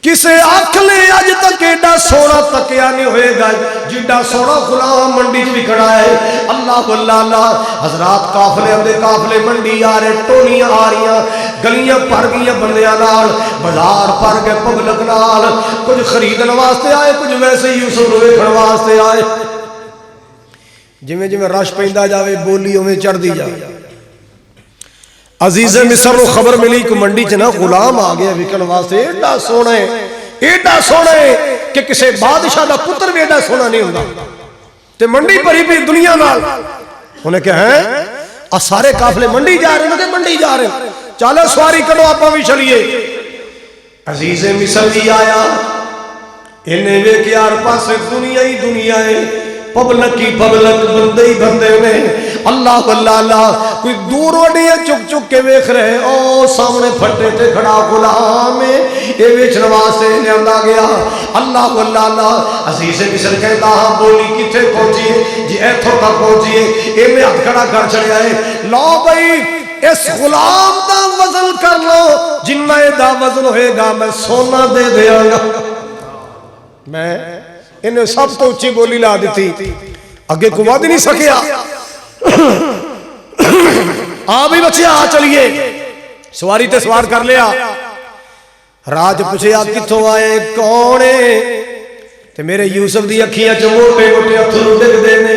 کسے آنکھ لے آج تک ایڈا سونا تکیا نہیں ہوئے گا جیڈا سونا غلام منڈی بھی کھڑا ہے اللہ اللہ حضرات قافلے منڈی آ رہے ٹولیاں آ رہیاں گلیاں پر گئیاں بندیاں نال بازار پر گئے پبلک نال کچھ خریدن واسطے آئے کچھ ویسے یوسف نو ویکھن واسطے آئے جویں رش پیندا جاوے بولی اوویں چڑھ دی جاوے عزیز مصر کو خبر ملی کہ منڈی چ نا غلام آ گیا وکن واسطے ایڈا سونا ہے کہ کسی بادشاہ دا پتر بھی ایڈا سونا نہیں ہوندا تے منڈی بھری بھی دنیا نال انہیں کہا ہے سارے قافلے منڈی جا رہے ہیں منڈی جا رہے ہیں چالو سواری کرو آپا بھی چلیے عزیز مصر بھی آیا انہیں وے کہ ہر پاسے دنیا ہی دنیا ہے پبلک کی پبلک بندے ہی بندے نے اللہ اللہ کوئی دور وڈیاں چک چک کے ویکھ رہے او سامنے پھٹے تے کھڑا غلام ہے یہ ویچن واسطے لیندا گیا اللہ اللہ عزیز مصر کہتا ہاں بولی کتھے پہنچی ہے جی ایتھوں تک پہنچی ہے اے میں ہاتھ کھڑا کر چھڑیا ہے لو بھائی اس غلام دا وزن کر لو جنہ دا وزن ہوئے گا میں سونا دے دیاں گا میں انہیں سب تو اچھی بولی لا دیتی اگے کو وعد نہیں سکیا بھی بچے آ چلیے سواری تے سوار کر لیا راج پوچھے آپ کتھوں آئے کونے تے میرے یوسف دی اکھیاں چ موٹے موٹے اتھرو ڈگ دے نے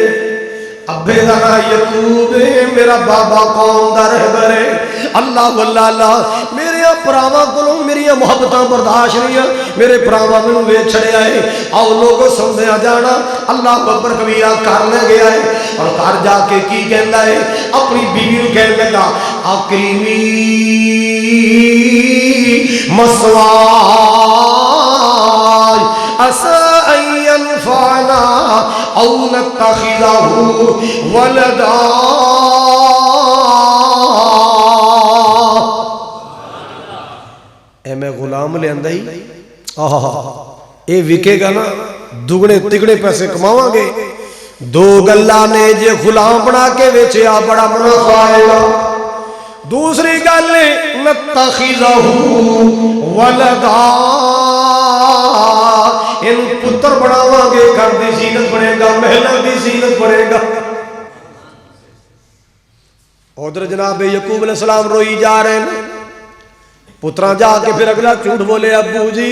ابے دا نام یعقوب ہے میرا بابا قوم دا رہبر ہے اللہ اللہ میرے پراواں کولوں میری محبتاں برداشت نہیں میرے پراواں مینوں ویچ چھڑیا ہے آؤ لوگوں سمجھا جانا اللہ اکبر کبیرہ کر لے گیا ہے اور گھر جا کے کی کہندا ہے اپنی بیوی نوں کہن لگا اکریمی مسواج اسا ان ينفعنا او نتخذه ولدا اے میں غلام لے آندا ہی اے وکے گا نا دگنے تگڑے پیسے کماواں گے دو گلاں نے جے غلام بنا کے ویچیا بڑا منافع آئے گا دوسری گل نتخذہ ولدا ان پتر بناواں گے گھر دی زینت بنے گا محل دی زینت بنے گا ادھر جناب یعقوب علیہ السلام روئی جا رہے ہیں پتران جا کے پھر اگلا جھوٹ بولے ابو جی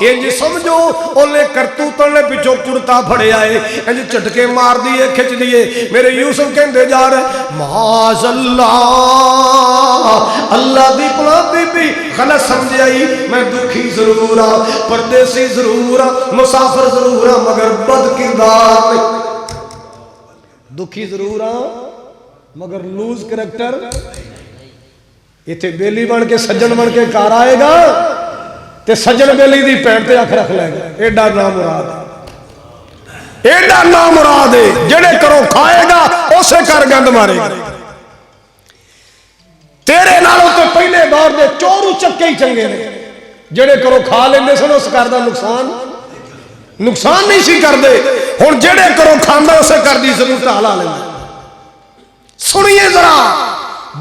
انج سمجھو اونے کرتوتاں نے پچھوں کرتا پھڑیا ہے انج چٹکے مار دیے کھچ دیے میرے یوسف کہندے جا رہے معاذ اللہ دی پناہ بی بی غلط سمجھ آئی میں دکھی ضرور ہاں پردیسی ضرور ہاں مسافر ضرور ہاں مگر بد کردار نہیں دکھی ضرور ہاں مگر لوز کریکٹر ایتھے بیلی بن کے سجن بن کے کار آئے گا تے سجن بیلی دی پینٹ تے اکھ رکھ لے گا ایڈا نام مراد ایڈا نام مراد ہے جڑے کرو کھائے گا اسے کر گند مارے گا تیرے نالوں تے پہلے دور دے چورو چکے ہی چنگے نے جڑے کرو کھا لیندے سن اس کر دا نقصان نہیں سی کر دے ہن جڑے کرو کھاندا اسے کر دی ضرورت حالا لیندا سنیے ذرا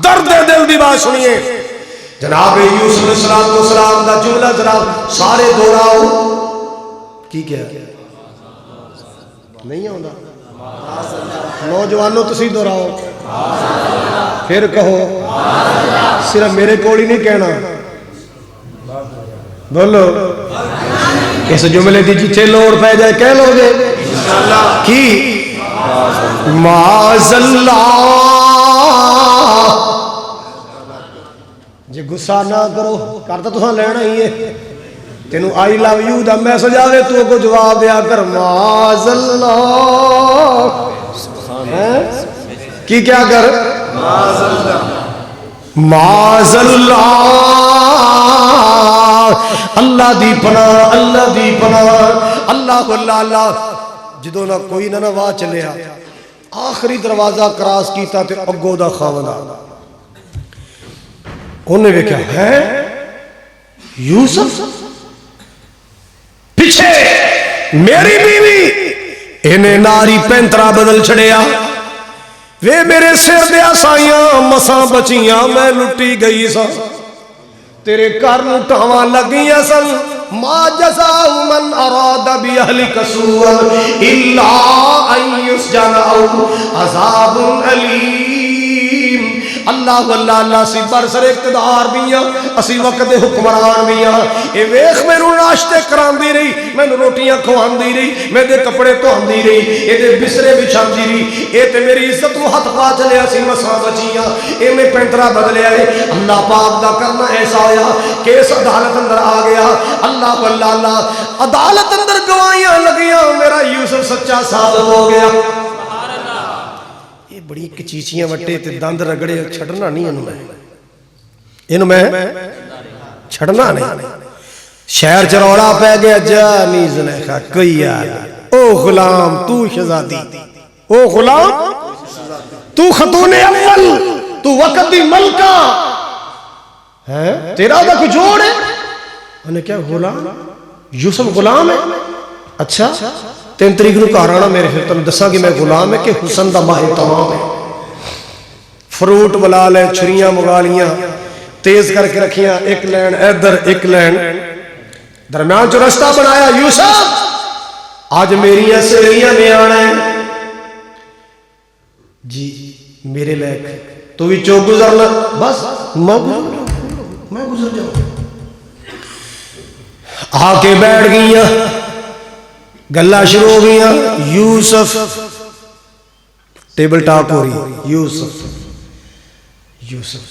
درد دل دی بات سنیے جناب یوسف علیہ السلام دا جملہ ذرا سارے دہراؤ کی کیا نہیں آندا نوجوانوں تسی دہراؤ پھر کہو صرف میرے کول ہی نہیں کہنا بولو اس جملے دی جتھے لوڑ پہ جائے کہہ لو گے کی معاذ اللہ جی غصہ نہ کرو کرتا تو لینا ہی ہے تینوں آئی لو یو دا میسج آوے تو کو جواب دیا کر معاذ اللہ کی کیا کر معاذ اللہ اللہ دی پناہ اللہ دی پناہ اللہ اللہ جدو نہ کوئی نہ واہ چلیا آخری دروازہ کراس کیتا تے اگو دا خاوندا انہیں ویکھیا ہے یوسف پیچھے میری بیوی انہیں ناری پینترا بدل چھڑیا وے میرے سر دیا سائیاں مساں بچیاں میں لٹی گئی سا تیرے کار لٹاواں لگیاں سن ما جزاء من اراد باہلک سوءا الا ان یسجن او عذاب علیم اللہ واللہ اللہ سی برسر اقتدار بیاں اسی وقت حکمران بیاں اے ویخ میں نو ناشتے کران دی رہی میں نو روٹیاں کھوان دی رہی میں دے کپڑے توان دی رہی اے دے بسرے بچھان دی رہی اے تے میری عزت و حد پا چلے اسی مساں بچیاں اے میں پینترا بدلے آئے اللہ پاک دا کرنا ایسا آیا کیس عدالت اندر آ گیا اللہ واللہ اللہ عدالت اندر گوائیاں لگیاں میرا یوسف سچا ثابت ہو گیا بڑی کچیچیاں وٹے تے دند رگڑے چھڑنا نہیں انہوں میں چھڑنا نہیں شہر چروڑا پہ گیا جانی زلیخا کوئی آگا او غلام تو شہزادی او غلام تو خاتون اول تو وقت دی ملکہ تیرا دا کچھ جوڑ ہے انہیں کیا غلام یوسف غلام ہے اچھا 3 تاریخ نو گھر آنا میرے پھر تم دساں کہ میں غلام ہے کہ حسن دا ماہ تمام ہے فروٹ بلا لے چھریاں مگا لیاں تیز کر کے رکھیاں ایک لین ادھر ایک لین درمیان جو رستہ بنایا یوسف آج میری سہیلیاں میں آنا ہے جی میرے لائق تو بھی چوک گزرنا بس میں گزر جاؤں آ کے بیٹھ گئیاں گلہ شروع ہو گیا یوسف ٹیبل ٹاک ہو رہی یوسف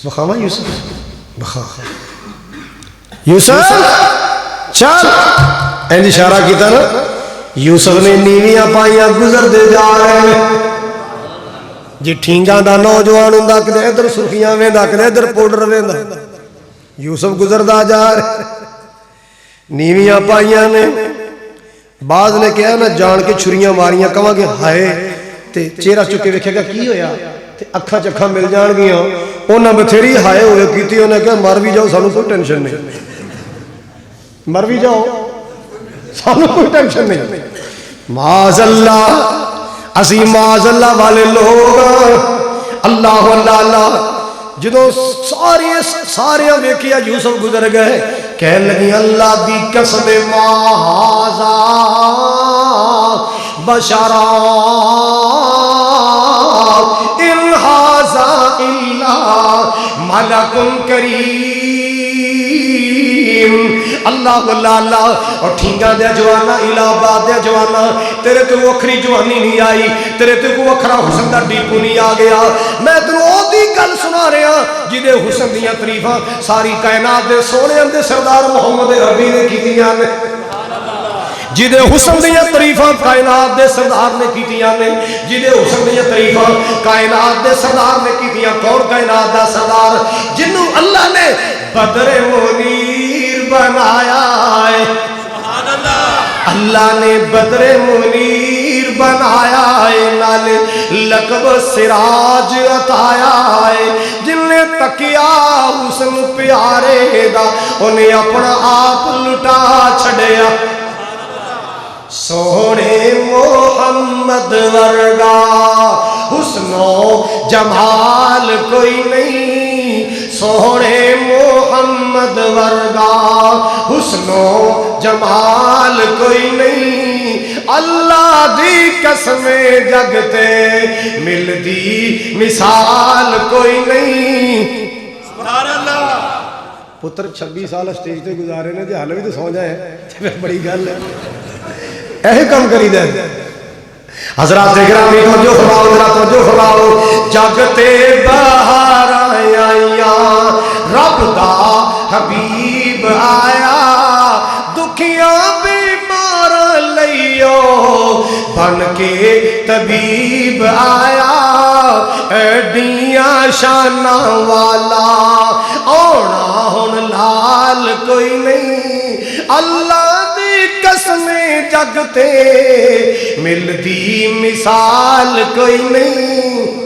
بخاوا یوسف بخا یوسف چل این اشارہ کیتا نا یوسف نے نیویاں پائیاں گزر دے جا رہے ہیں جی ٹھینگاں دا نوجوان ہوں دا کدے ادھر سرخیاں ویندا کدے ادھر پوڈر ویندا یوسف گزر دا جا رہے نیویاں پائیاں نے بعض نے کہا نا جان کے چھریاں ماریاں کہاں گے ہائے تے چہرہ چکے ویکھے گا کی ہویا تے اکھاں چکھاں مل جان گیاں انہاں بتھیری ہائے ہوئے کیتی انہاں کہا مر بھی جاؤ سانو کوئی ٹینشن نہیں مر بھی جاؤ سانو کوئی ٹینشن نہیں معاذ اللہ اسی معاذ اللہ والے لوگ اللہ اللہ اللہ جدو سارے ویکھیا یوسف گزر گئے کہنے لگی اللہ دی قسم ماذا بشرا ان ھذا الا ملک کریم اللہ اللہ اللہ اور ٹھینگا دیا جوانا الہ آباد دیا جوانا تیرے تو وکھری جوانی نہیں آئی تیرے تو کوئی وکھرا حسن دا ڈیپو نہیں آ گیا میں تینوں او دی گل سنا رہا جدے حسن دیاں تعریفاں ساری کائنات دے سونے دے سردار محمد عربی نے کیتیاں نے جدے حسن دیاں تعریفاں کائنات دے سردار نے کیتیاں نے جدے حسن دیاں تعریفاں کائنات دے سردار نے کیتیاں کون کائنات دا سردار جنوں اللہ نے بدر منیر بنایا ہے سبحان اللہ اللہ نے بدر منیر بنایا ہے نالے لقب سراج عطایا ہے جن نے تکیا حسن پیارے دا انہیں اپنا آپ لٹا چھڑیا سونے محمد ورگا حسن و جمال کوئی نہیں سونے محمد ورگا حسن و جمال کوئی نہیں اللہ دی قسم جگتے ملدی مثال کوئی نہیں سبحان اللہ پتر 26 سال اسٹیج تے گزارے نے جی حال بھی تو سو جائے بڑی گل ہے ایسے کم کری دے حضرات گرامی توجہ فرماؤ ذرا توجہ فرماؤ جگتے بہار آیا رب دا حبیب آیا دکھیاں بیمار لئیو بن کے طبیب آیا ایڈیاں شانہ والا اونا ہن لال کوئی نہیں اللہ قسم جگتے ملدی مثال کوئی نہیں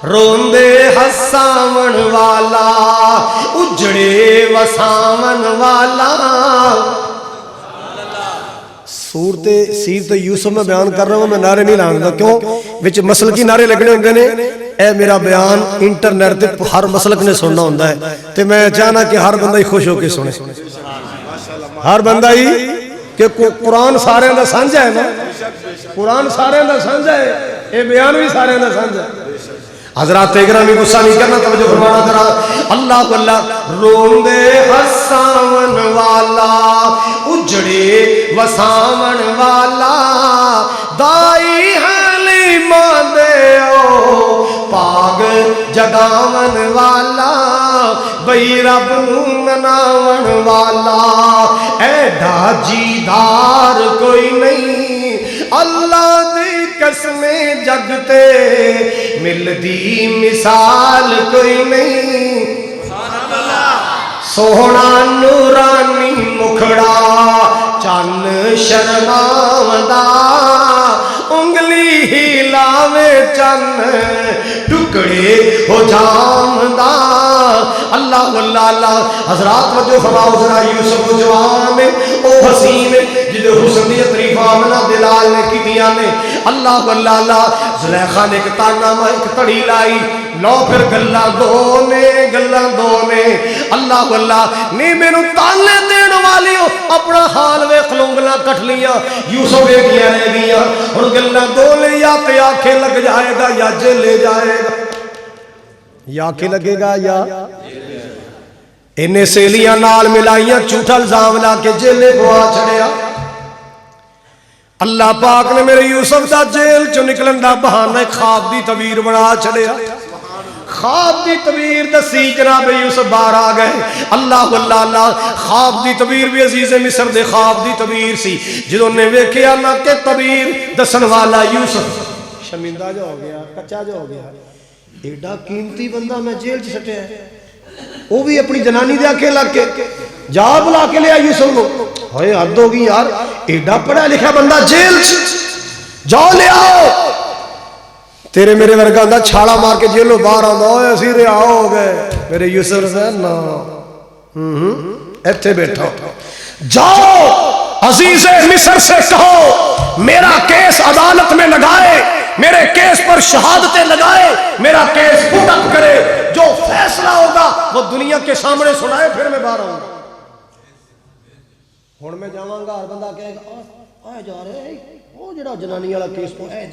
روندے ہساون والا اجڑے وساون والا سیرت یوسف میں بیان کر رہا ہوں میں نعرے نہیں لاؤں گا کیوں وچ مسلک کی نعرے لگنے ہوندے نے اے میرا بیان انٹرنیٹ تے ہر مسلک نے سننا ہوندا ہے تے میں چاہنا کہ ہر بندہ ہی خوش ہو کے سنے ہر بندہ ہی کہ قرآن سارے دا سانجھا ہے نا قرآن سارے دا سانجھا ہے اے بیان بھی سارے دا سانجھا ہے حضرات گرامی غصہ نہیں کرنا توجہ فرمانا ذرا اللہ اللہ روندے ہساون والا اجڑے وساون والا دائی حلیمہ دیو پاگ جگاون والا بئی رب مناون والا ایڈا جیدار کوئی نہیں اللہ دی قسم جگتے ملدی مثال کوئی نہیں سونا نورانی مکھڑا چن شرماوندا انگلی ہی لاوے چن ٹکڑے ہو جامدا اللہ اللہ اللہ حضرات وجہ فرماؤ ذرا یوسف جوان میں او حسین جدے حسن دی تعریف آمنہ دلال نے کی دیا نے اللہ اللہ اللہ زلیخا نے ایک تانامہ ایک تڑی لائی لو پھر گلہ دونے اللہ اللہ نہیں میں نو تانے دین والی ہو اپنا حال وے خلونگلا کٹ لیا یوسف ایک کیا رہ گیا اور گلہ دونے یا تے آنکھیں لگ جائے گا یا جے لے جائے گا یا آنکھیں لگے گا یا انہیں سیلیاں نال ملائیاں جھوٹا الزام لا کے جیلے کو آ چھڑیا اللہ پاک نے میرے یوسف دا جیل چو نکلن دا بہانہ خواب دی تعبیر بنا چھڑیا خواب دی تعبیر دسی جناب یوسف باہر آ گئے اللہ اللہ اللہ خواب دی تعبیر بھی عزیز مصر دے خواب دی تعبیر سی جدوں نے ویکھیا نہ کہ تعبیر دسن والا یوسف شرمندہ جو ہو گیا کچا جو ہو گیا ایڈا قیمتی بندہ میں جیل چ سٹیا ہے وہ بھی اپنی جنانی دے آنکھیں لگ کے جا بلا کے لیا یوسف کو ہوئے حد ہوگی یار ایڈا پڑھا لکھا بندہ جیل جاؤ لے آؤ تیرے میرے ورگا دا چھاڑا مار کے جیلوں باہر آندا ہوئے اسی رہا ہو گئے میرے یوسف سے نا ایتھے بیٹھا جاؤ عزیز مصر سے کہو میرا کیس عدالت میں لگائے میرے کیس پر شہادتیں لگائے میرا کیس پٹ اپ کرے جو فیصلہ ہوگا وہ دنیا کے سامنے سنائے پھر میں باہر آؤں گا ہن میں جاواں گا ہر بندہ کہے گا آئے جا رہے وہ جڑا جنانی والا کیس کو ہے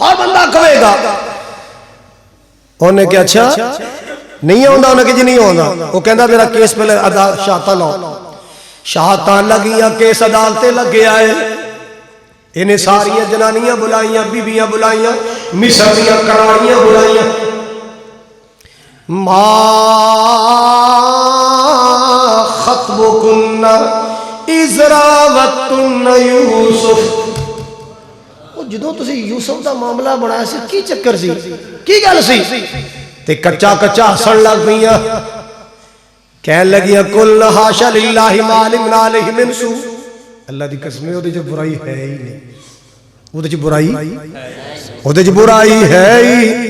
ہر بندہ کہے گا انہیں کہ اچھا نہیں آندا انہیں کہ جی نہیں آندا وہ کہندا میرا کیس پہلے شہادتاں لاؤ شہادتاں لگیاں کیس عدالتیں لگے آئے انہیں ساری جنانیاں بلائیاں بیبیاں بلائیاں مصر دیاں کراڑیاں بلائیاں ما خطبکن اذ راوتن یوسف جدوں تسی یوسف دا معاملہ بنایا سی کی چکر سی کی گل سی تے کچا کچا ہسن لگ گئیاں کہن لگیاں کل حاشا للہ ما علمنا علیہ من سوء اللہ دی قسم او دے چ برائی ہے ہی نہیں او دے چ برائی ہے ہی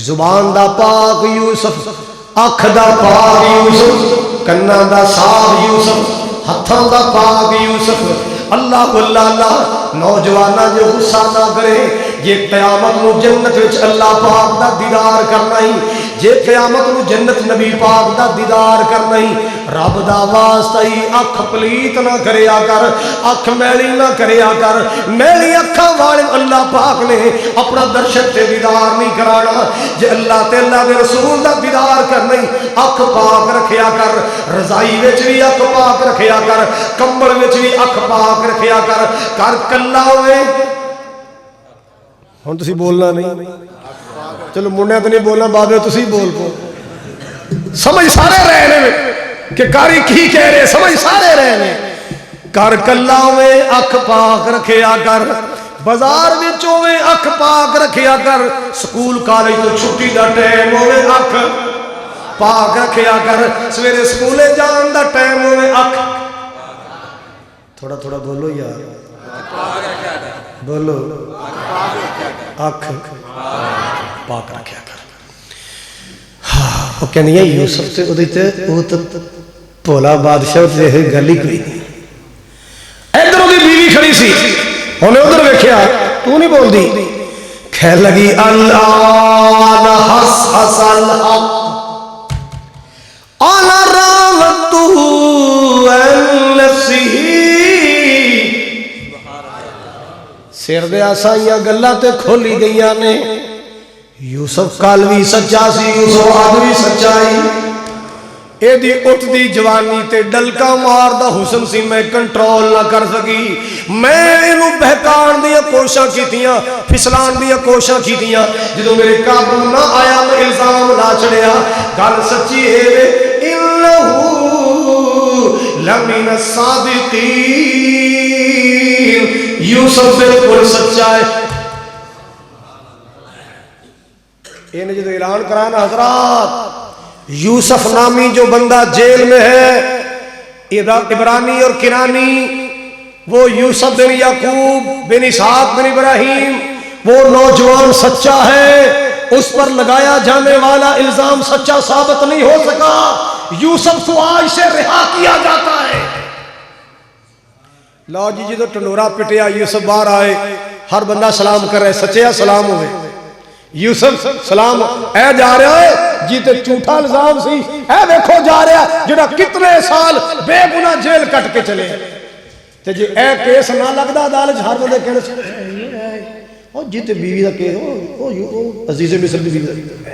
زبان دا پاک یوسف اکھ دا پاک یوسف کنا دا صاف یوسف ہتھاں دا پاک یوسف اللہ اللہ اللہ نوجوانہ جو غصہ نہ کرے یہ قیامت نو جنت وچ اللہ پاک دا دیدار کرنا ہی جے قیامت نو جنت نبی پاک دا دیدار کرنا ہی رب دا واسطہ ہی اکھ پلیت نہ کریا کر اکھ میلی نہ کریا کر میلی اکھاں والے اللہ پاک نے اپنا درشن تے دیدار نہیں کرانا جے اللہ تے اللہ دے رسول دا دیدار کرنا ہی اکھ پاک رکھیا کر رضائی وچ بھی اکھ پاک رکھیا کر کمبل وچ بھی اکھ پاک رکھیا کر کلا ہوئے ہن تسی بولنا نہیں چلو منڈے تو نہیں بولنا بابے تسی بول پو سمجھ سارے رہے نے کہ کاری کی کہہ رہے سمجھ سارے رہے نے کر کلا ہوئے اکھ پاک رکھیا کر بازار وچ ہوئے اکھ پاک رکھیا کر سکول کالج تو چھٹی دا ٹائم ہوئے اکھ پاک رکھیا کر سویرے سکولے جان دا ٹائم ہوئے اکھ تھوڑا تھوڑا بولو یار بولو اکھ پاک رکھیا کر وہ کہنی ہے یوسف تے ادھیتے وہ تو بولا بادشاہ تے گلی کوئی نہیں ادھر وہ بیوی کھڑی سی انہیں ادھر ویکھیا تو نہیں بول دی کہہ لگی الان حس حس الحق انا راوتہ عن نفسہ سر دے آسائیاں گلہ تے کھولی گئیاں نے یوسف کال بھی سچا سی یوسف آج بھی سچائی اے دی اٹھ دی جوانی تے ڈلکا مار دا حسن سی میں کنٹرول نہ کر سکی میں انہوں بہکان دیا کوشاں کی تیاں پھسلان دیا کوشاں کی تیاں جدو میرے قابل نہ آیا میں الزام لا چڑیا گل سچی ہے انہو لمن الصادقین یوسف بالکل سچا ہے انہیں جدو اعلان کرانا حضرات یوسف نامی جو بندہ جیل میں ہے عبرانی اور کنانی وہ یوسف بن یعقوب بن اسحاق بن ابراہیم وہ نوجوان سچا ہے اس پر لگایا جانے والا الزام سچا ثابت نہیں ہو سکا یوسف کو آج سے رہا کیا جاتا ہے لو جی جدو ٹنورا پٹیا یوسف باہر آئے ہر بندہ سلام کر رہے سچے سلام ہوئے یوسف سلام اے جا رہا ہے جی تے جھوٹا الزام سی اے دیکھو جا رہا ہے جڑا کتنے سال بے گناہ جیل کٹ کے چلے تے جی اے کیس نہ لگدا عدالت ہر بندے کہنے سے او جی تے بیوی دا کیس او عزیز مصر دی بیوی دا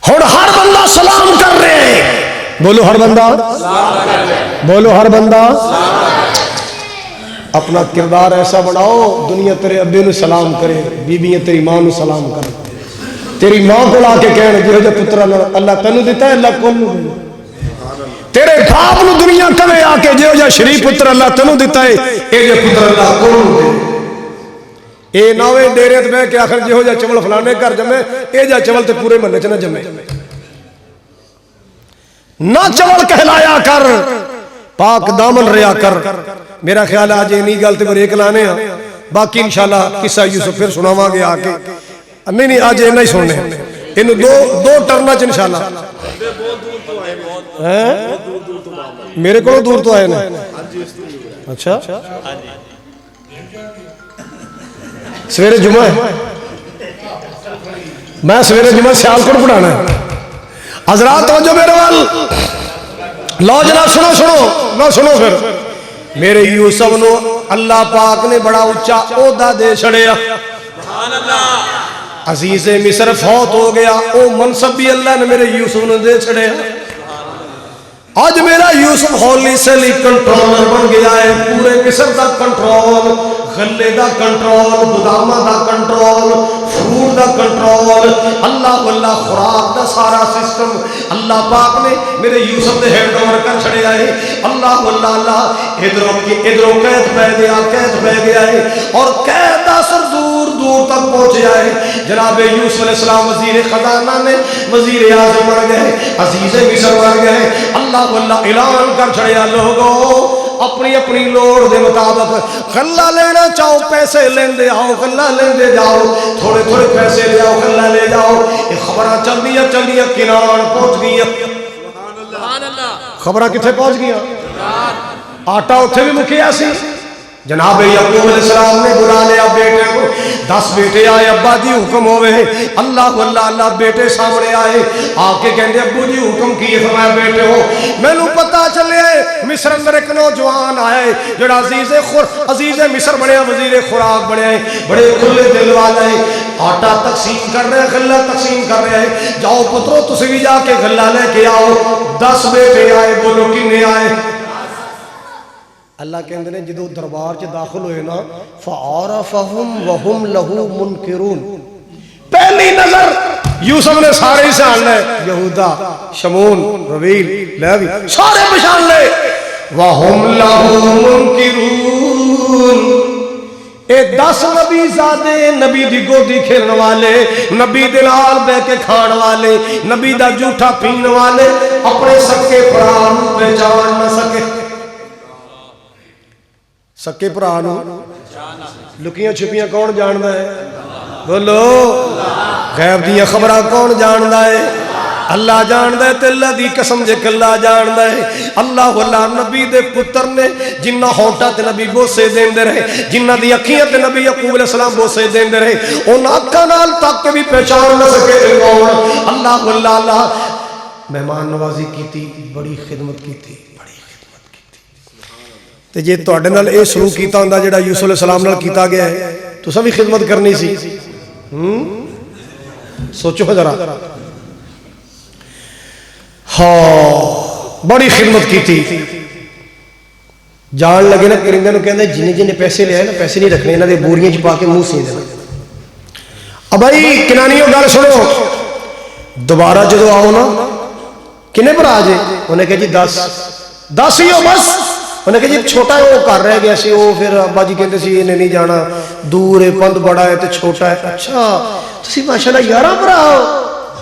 ہن ہر بندہ سلام کر رہے ہیں بولو ہر بندہ بولو ہر بندہ اپنا کردار ایسا بناؤ دنیا تیرے ابے نو سلام کرے بیویاں تیری ماں نو سلام کرے تیری ماں کو لا کے کہنے جو جو پتر اللہ تینو دیتا ہے اللہ کون نو دے تیرے باپ نو دنیا کہے آ کے جو جو شریف پتر اللہ تینو دیتا ہے اے جو پتر اللہ کون نو دے اے ناوے ڈیرے تے بہ کے آخر جو جو چول فلانے گھر جمے اے جو چول تے پورے محلے چ نہ جمے نہ چول کہلایا کر پاک دامن ریا کر میرا خیال ہے آج انہی گل تے بریک لانے ہیں باقی انشاءاللہ قصہ یوسف پھر سناواں گے آ کے نہیں آج انہی ہی سننے ہیں انہوں دو ٹرنا چ انشاءاللہ میرے کو دور تو آئے نا اچھا سویرے جمعہ ہے میں سویرے جمعہ سیالکوٹ پڑھانا ہے حضرات توجہ میرے وال لو جناب سنو پھر میرے یوسف نو اللہ پاک نے بڑا اچھا عہدہ دے چھڑیا. عزیز مصر فوت ہو گیا, او منصب بھی اللہ نے میرے یوسف نو دے چھڑیا. آج میرا یوسف ہولی سے لی کنٹرولر بن گیا ہے. پورے مصر دا کنٹرول, غلے دا کنٹرول, باداماں دا کنٹرول, فروٹ دا کنٹرول, اللہ واللہ خوراک دا سارا سسٹم اللہ پاک نے میرے یوسف دے ہینڈ اوور کر چھڑیا ہے. اللہ واللہ اللہ ادھروں قید پہ گیا ہے اور قید دا اثر دور دور تک پہنچیا ہے. جناب یوسف علیہ السلام وزیر خزانہ نے وزیر اعظم بن گئے, عزیز مصر بن گئے. اللہ واللہ اعلان کر چھڑیا, لوگوں اپنی اپنی لوڑ دے مطابق غلہ لینا چاہو پیسے لیندے آؤ, غلہ لیندے جاؤ, تھوڑے تھوڑے پیسے لے آؤ, غلہ لے جاؤ. یہ خبراں چل دیا کنان پہنچ گیا. خبراں کتھے پہنچ گیا؟ آٹا اتھے بھی مکیا سی. جناب یعقوب علیہ السلام نے بلا لیا بیٹے کو. 10 بیٹے آئے, ابا جی حکم ہوئے. اللہ واللہ اللہ بیٹے سامنے آئے, آ کے کہندے ابو جی حکم کیے. فرمایا بیٹے ہو مینوں پتہ چلے مصر اندر ایک نوجوان آئے جڑا عزیز مصر بنیا, وزیر خوراک بنیا ہے, بڑے کھلے دل والا ہے. آٹا تقسیم کر رہے ہیں, غلہ تقسیم کر رہے ہیں. جاؤ پترو تسی بھی جا کے غلہ لے کے آؤ. 10 بیٹے آئے, بولو کنے آئے؟ اللہ کہندے نے جدو دربار چ داخل ہوئے نا, فعرفہم وہم لہو منکرون. پہلی نظر یوسف نے سارے پہچان لے, یہودا, شمون, ربیل, لیوی, سارے پہچان لے. وہم لہو منکرون. اے 10 نبی زادے, نبی دی گودی کھیلن والے, نبی دے نال بہ کے کھان والے, نبی دا جھوٹا پین والے, اپنے سکے بھرا نوں پہچان نہ سکے. سکے بھرا نوں لکیاں چھپیاں کون جاندا ہے؟ بولو. غیب دی خبراں کون جاندا ہے؟ اللہ جاندا ہے. تے اللہ دی قسم جے کلا جاندا ہے. اللہ واللہ نبی دے پتر نے جنہ ہونٹاں تے نبی بوسے دیندے رہے, جنہ دی اکھیاں تے نبی یعقوب علیہ السلام بوسے دیندے رہے, انہاں اکھاں نال تک کے بھی پہچان نہ سکے کون. اللہ واللہ اللہ مہمان نوازی کیتی, بڑی خدمت کیتی. تے جے تواڈے نال اے سلوک کیتا ہوندا جڑا یوسف علیہ السلام نال کیتا گیا ہے, تساں بھی خدمت کرنی سی. سوچو ذرا. ہاں بڑی خدمت کیتی. جان لگے نا کرندے نوں کہندے جن پیسے لے آئے نا, پیسے نہیں رکھنے, انہاں دے بوریاں چ پا کے منہ سی دینا. اب بھائی کنانیوں گل سنو, دوبارہ جدو آؤ نا کنے بھرا جے؟ انہیں کہا جی 10 ہی ہو بس. انہیں کہا جی چھوٹا ہے وہ کر رہ گیا سی, وہ پھر ابا جی کہتے سی انہیں نہیں جانا, دور ہے, پند بڑا ہے, تو چھوٹا ہے. اچھا تسی ماشاءاللہ 11 بھرا ہو.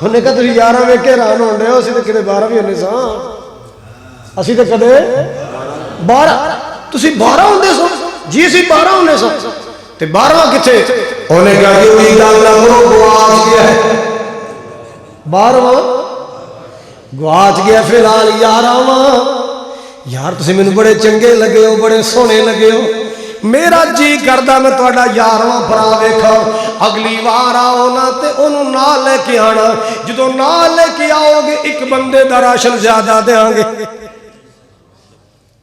انہیں کہا تسی 11 ویکھ کے حیران ہون رہے ہو, اسی تے کدے 12 بھی ہونے ساں, اسی تے کدے 12. تسی 12 ہوندے سو؟ جی اسی 12 ہونے سو. تے 12واں کتھے؟ انہیں کہا کہ وہی گل نہ کرو, گواچ گیا ہے. 12واں گواچ گیا. فی الحال 11واں. یار تسی مینوں بڑے چنگے لگے ہو, بڑے سونے لگے ہو, میرا جی کردا میں تہاڈا 11واں بھرا ویکھاں. اگلی وار آؤ نا تے اونوں نال لے کے آنا. جدوں نال لے کے آؤ گے ایک بندے دا راشن زیادہ دیاں گے.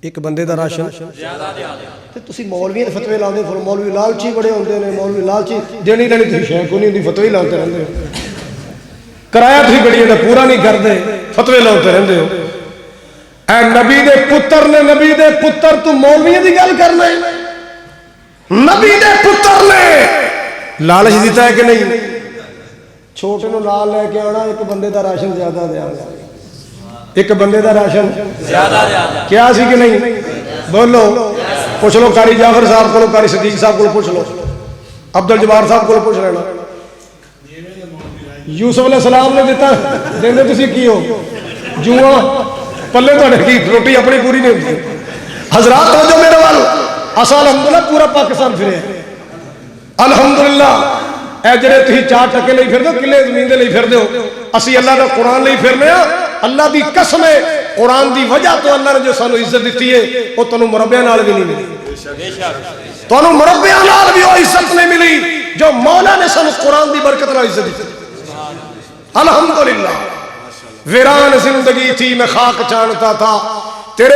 ایک بندے دا راشن زیادہ دیاں گے. تے تسی مولوی دے فتوی لاندے ہو, مولوی لالچی بڑے ہوندے نے, مولوی لالچی دینی لینی تسی شے کو نہیں ہوندی, فتوی لاندے رہندے ہو. کرایہ تسی گڑیاں دا پورا نہیں کردے, فتوی لاندے رہندے ہو. اے نبی دے پتر نے, نبی دے پتر تو مولویوں دی گل کرنا ہے؟ نبی دے پتر نے لالچ دیتا ہے کہ نہیں؟ چھوٹے نو لال لے کے آنا, ایک بندے دا راشن زیادہ دیا گا. ایک بندے دا راشن زیادہ دیا کیا سی کہ نہیں؟ بولو. پوچھ لو قاری جعفر صاحب کو, قاری صدیق صاحب کو پوچھ لو, عبد الجبار صاحب کو پوچھ لینا. یوسف علیہ السلام نے دیتا دیندے تسی کی ہو جواں پلے تو کی روٹی اپنی پوری نہیں ہوتی. حضرات ہو جو میرے والو, اسا الحمدللہ پورا پاکستان پھرے الحمدللہ. اے جڑے تھی 4 ٹکے لئی پھر دو, کلے زمین دے لئی پھر دو, اسی اللہ دا قرآن لئی پھرنے ہاں. اللہ دی قسم ہے, قرآن دی وجہ تو اللہ نے جو سانو عزت دیتی ہے وہ تانوں مربیاں نال بھی نہیں ملی. تانوں مربیاں نال بھی وہ عزت نہیں ملی جو مولا نے سانو قرآن دی برکت نال عزت دیتی. الحمدللہ. ویران زندگی تھی, میں خاک چانتا تھا, تیرے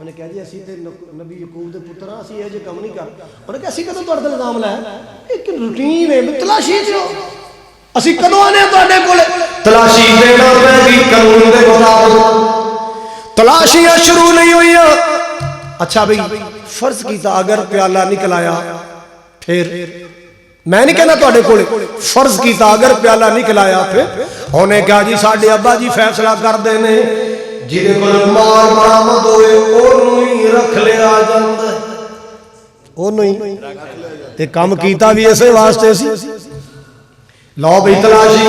انہیں کہا جی اسی تے نبی یعقوب دے پتر ہاں، اسی یہ جو کم نہیں کر. انہیں کہا اسی کدوں تہاڈے تے الزام لایا؟ ایک روٹین ہے تلاشی چو اسی کدوں آنے تہاڈے کول تلاشی دینا پے گی قانون دے مطابق. تلاشیاں شروع نہیں ہوئی. اچھا بھئی فرض کیتا اگر پیالہ نکل آیا پھر میں نہیں کہنا تہاڈے کول فرض کیتا اگر پیالہ نکل آیا پھر انہیں کہا جی ساڈے ابا جی فیصلہ کر دینے جہدے کول مال برآمد ہوئے اونوں ہی رکھ لیا جاندا ہے. اونوں ہی تے کم کیتا بھی اسے واسطے سی. لو بھئی تلاشی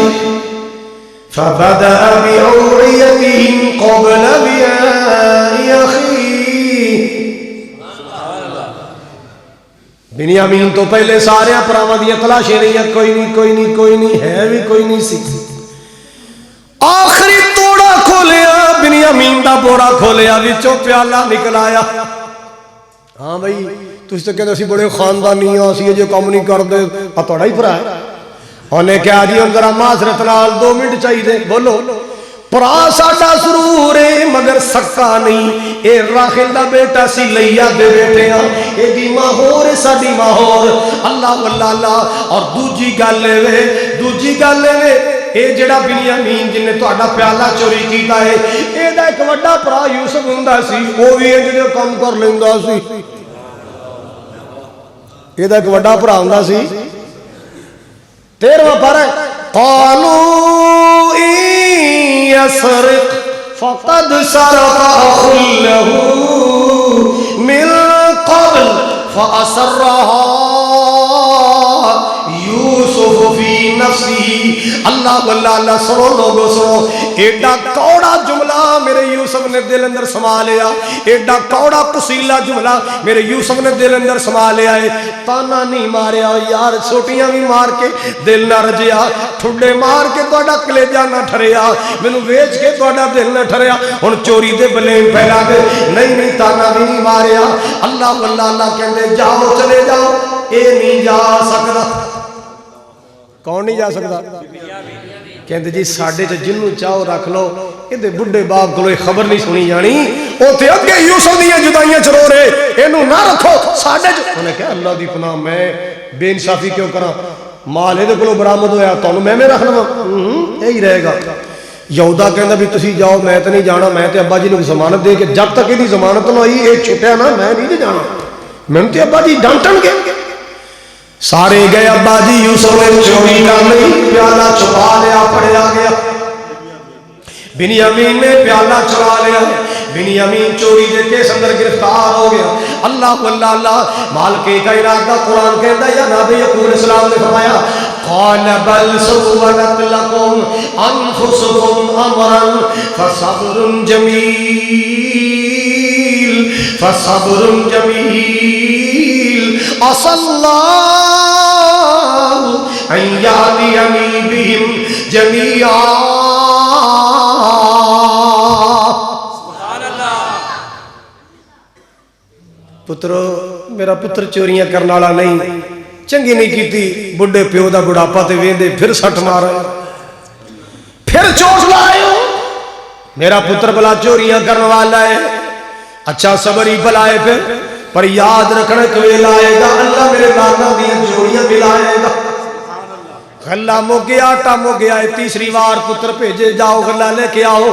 فبدأ بأوعيتهم قبل وعاء أخيه. بنیامین تو پہلے سارے پراواں دی تلاشی نہیں کوئی نہیں کوئی نہیں کوئی نہیں ہے بھی کوئی نہیں سی. آخری توڑا کھولیا بنیامین دا بوڑا کھولیا وچوں پیالہ نکل آیا. ہاں بھائی تسی تے کہندے اسی بڑے خاندانی ہاں اسی جو کم نہیں کردے آ تہاڈا ہی بھرا ہے. انہیں کہا جی ہن ذرا معذرت نال 2 منٹ چاہیے بولو. پرا ساڈا ضرور ہے مگر سکا نہیں. اے راحل دا بیٹا سی لیا دے بیٹے ہاں اے دی ماں ہور ساڈی ماں ہور. اللہ واللہ اللہ. اور دوجی گل اے اے جڑا بنیامین جن نے تہاڈا پیالہ چوری کیتا ہے اے دا ایک وڈا بھرا یوسف ہوندا سی او وی انج دے کم کر لیندا سی. اے دا ایک وڈا بھرا ہوندا سی. 13واں پارہ قالوا ان يسرق فقد سرق اخ له من قبل فأسرها یوسف فی نفسی. اللہ واللہ اللہ سنو لوگو سنو. ایڈا کوڑا جملہ میرے یوسف نے دل اندر سما لیا. ایڈا کوڑا قصیلہ جملہ میرے یوسف نے دل اندر سما لیا ہے. تانا نہیں ماریا یار چھوٹیاں بھی مار کے دل نہ رجیا ٹھڈے مار کے تہاڈا کلیجہ نہ ٹھریا مینوں ویچ کے تہاڈا دل نہ ٹھریا. ہن چوری دے بلیم پھیلا دے نہیں تانا بھی نہیں ماریا. اللہ واللہ اللہ کہندے جاؤ چلے جاؤ. اے نہیں جا سکدا. کون نہیں جا سکتا؟ کہندے جی ساڈے چ جنوں چاہو رکھ لو. یہ بڈھے باپ کو خبر نہیں سنی جانی اوتھے اگے یوسف دیاں جدائیاں چ رو رہے اینوں نہ رکھو ساڈے چ. انہیں کہا اللہ دی پناہ میں بے انصافی کیوں کراں؟ مال یہ کولوں برآمد ہویا تانوں میں رکھ لواں یہی رہے گا. یہودا کہندا بھی تسی جاؤ میں تے نہیں جانا. میں تے ابا جی نوں ضمانت دے کے جب تک یہ ضمانت نہ ہوئی یہ چھٹیا نا میں نہیں جانا. مینوں تے ابا جی ڈانٹن گے. سارے گئے. ابا جی یوسف نے چوری کر لی پیالہ چھپا لیا پڑیا گیا. بنیامین نے پیالہ چرا لیا. بنیامین چوری دے کیس اندر گرفتار ہو گیا. اللہ واللہ اللہ. مالکے کا ارادہ قرآن کہتا ہے یا نبی علیہ السلام نے فرمایا قال بل سولت لكم انفسكم امرا فصبر جميل عسى الله ان يأتيني بهم جميعا. پترو میرا پتر چوریاں کرنے والا نہیں چنگی نہیں کیتی. بڑھے پیو دا بڑھاپا تے ویندے پھر سٹ مارا پھر چوٹ لائے ہو. میرا پتر بلا چوریاں کرنے والا ہے. اچھا صبر ہی بلائے پھر پر یاد رکھنا کوئی لائے گا اللہ میرے نانا دیا چوریاں بھی لائے گا. غلہ مو گیا آٹا مو گیا ہے. تیسری بار پتر بھیجے جاؤ غلہ لے کے آؤ.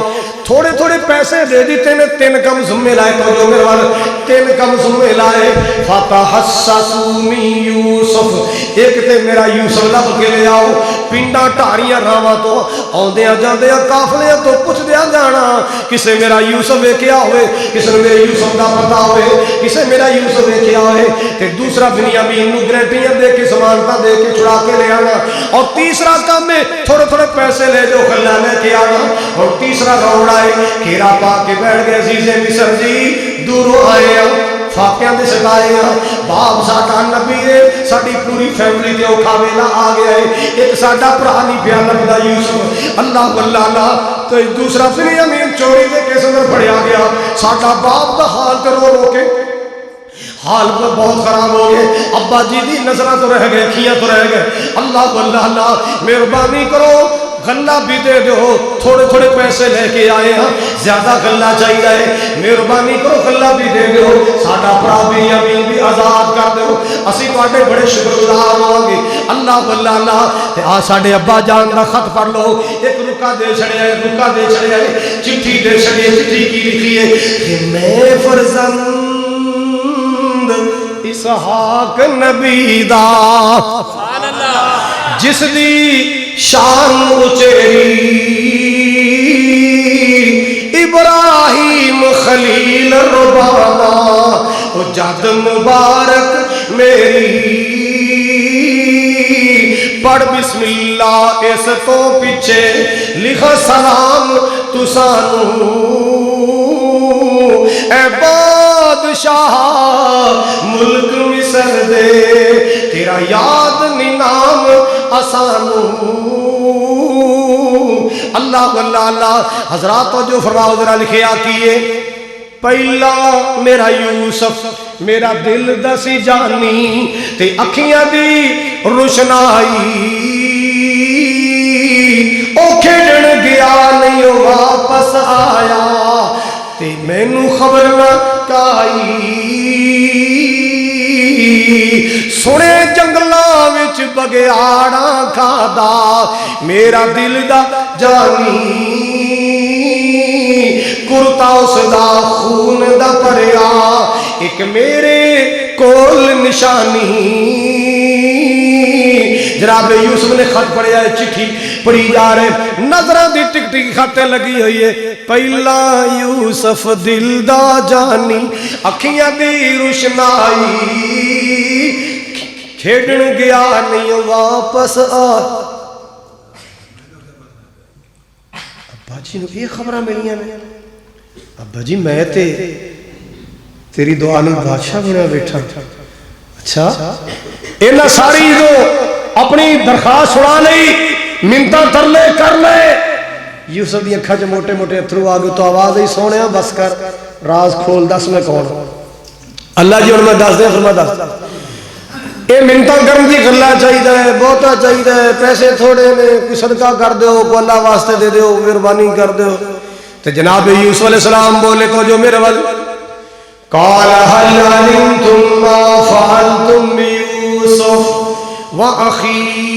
تھوڑے تھوڑے پیسے دے دیتے نے 3 کم ذمے لائے تو جو میرے والے 3 کم ذمے لائے. فتحسسوا من یوسف ایک تے میرا یوسف لب کے لے آؤ. پنڈا ٹاریاں راواں تو آندیاں جاندیاں قافلیاں تو پوچھ دیا جانا کسے میرا یوسف ویکھیا ہوئے کسے میرے یوسف دا پتہ ہوئے کسے میرا یوسف ویکھیا ہوئے. تے دوسرا بنیامین نوں گارنٹیاں دے کے ضمانتاں دے کے چھڑا کے لے آنا. اور تیسرا کام ہے تھوڑے تھوڑے پیسے لے جو غلہ لے کے آنا. اور تیسرا روڑا ہے کھیرا پا کے بیٹھ گئے عزیز مصر جی دوروں آئے ہیں فاقیاں دے سکائے ہیں. باپ ساڈا نبی ہے ساڈی پوری فیملی تے اوکھا ویلا آ گیا ہے. ایک ساڈا بھرا نہیں پیا لگدا یوسف. اللہ واللہ اللہ. تو دوسرا بنیامین چوری دے کیس اندر پڑیا گیا. ساڈا باپ دا حال تے رو رو کے حال پر بہت خراب ہو گئے. ابا جی دی نظرہ تو رہ گئے کھیاں تو رہ گئے. اللہ واللہ اللہ مہربانی کرو غلہ بھی دے دو, تھوڑے تھوڑے پیسے لے کے آئے ہیں, زیادہ غلہ چاہیے, مہربانی کرو غلہ بھی دے دو, ساڈا بھرا بھی امین بھی آزاد کر دو, اسی تواڈے بڑے شکر گزار ہوں گے. اللہ واللہ نا تے آ ساڈے ابا جان دا خط پڑھ لو, ایک رکا دے چھڑیا ہے, رکا دے چھڑیا ہے, چٹھی دے چھڑی ہے. چٹھی کی لکھی ہے کہ میں فرزند اسحاق نبی دا جس دی شان اچیری ابراہیم خلیل ربانا او جد مبارک میری پڑھ بسم اللہ اس تو پیچھے لکھا سلام تو سانو اے بادشاہ ملک مصر دے تیرا یاد نہیں نام آسانو. اللہ واللہ اللہ. حضرات جو فرماؤ ذرا لکھیا کیے, پہلا میرا یوسف میرا دل دسی جانی تے اکھیاں دی روشنائی, او کھیڑن گیا نہیں واپس آیا تے مینوں خبر نہ کائی, سنے جنگلاں وچ بگیاڑاں کھادا میرا دل دا جانی, کرتا اس دا خون دا پڑیا ایک میرے کول نشانی. جناب یوسف نے خط پڑھیا ہے, چٹھی پڑھی جا رہے, نظرہ دی ٹک ٹک خطیں لگی ہوئی ہے. پہلا یوسف دل دا جانی اکھیاں دی روشنائی کھیڑن گیا نہیں واپس آ. ابا جی نو یہ خبریں ملیاں نے, ابا جی میں تیری دعا نال بادشاہ بنیا بیٹھا. اچھا اینا ساری جو اپنی درخواست چھڑا لئی, منتاں ترلے کر لے. یوسف دی اکھاں چ موٹے موٹے اتھرو آ گئے تو آواز ہی سونیا بس کر, راز کھول دس میں کون. اللہ جی اور میں دس دیں فرما دس. اے منتاں کرن دی گلاں چاہیے, بہتا چاہیے, پیسے تھوڑے نے, کوئی صدقہ کر دیو, کوئی اللہ واسطے دے دیو, مہربانی کر دیو. تو جناب یوسف علیہ السلام بولے تو جو میرے ول قال هل علمتم ما فعلتم بيوسف واخيه,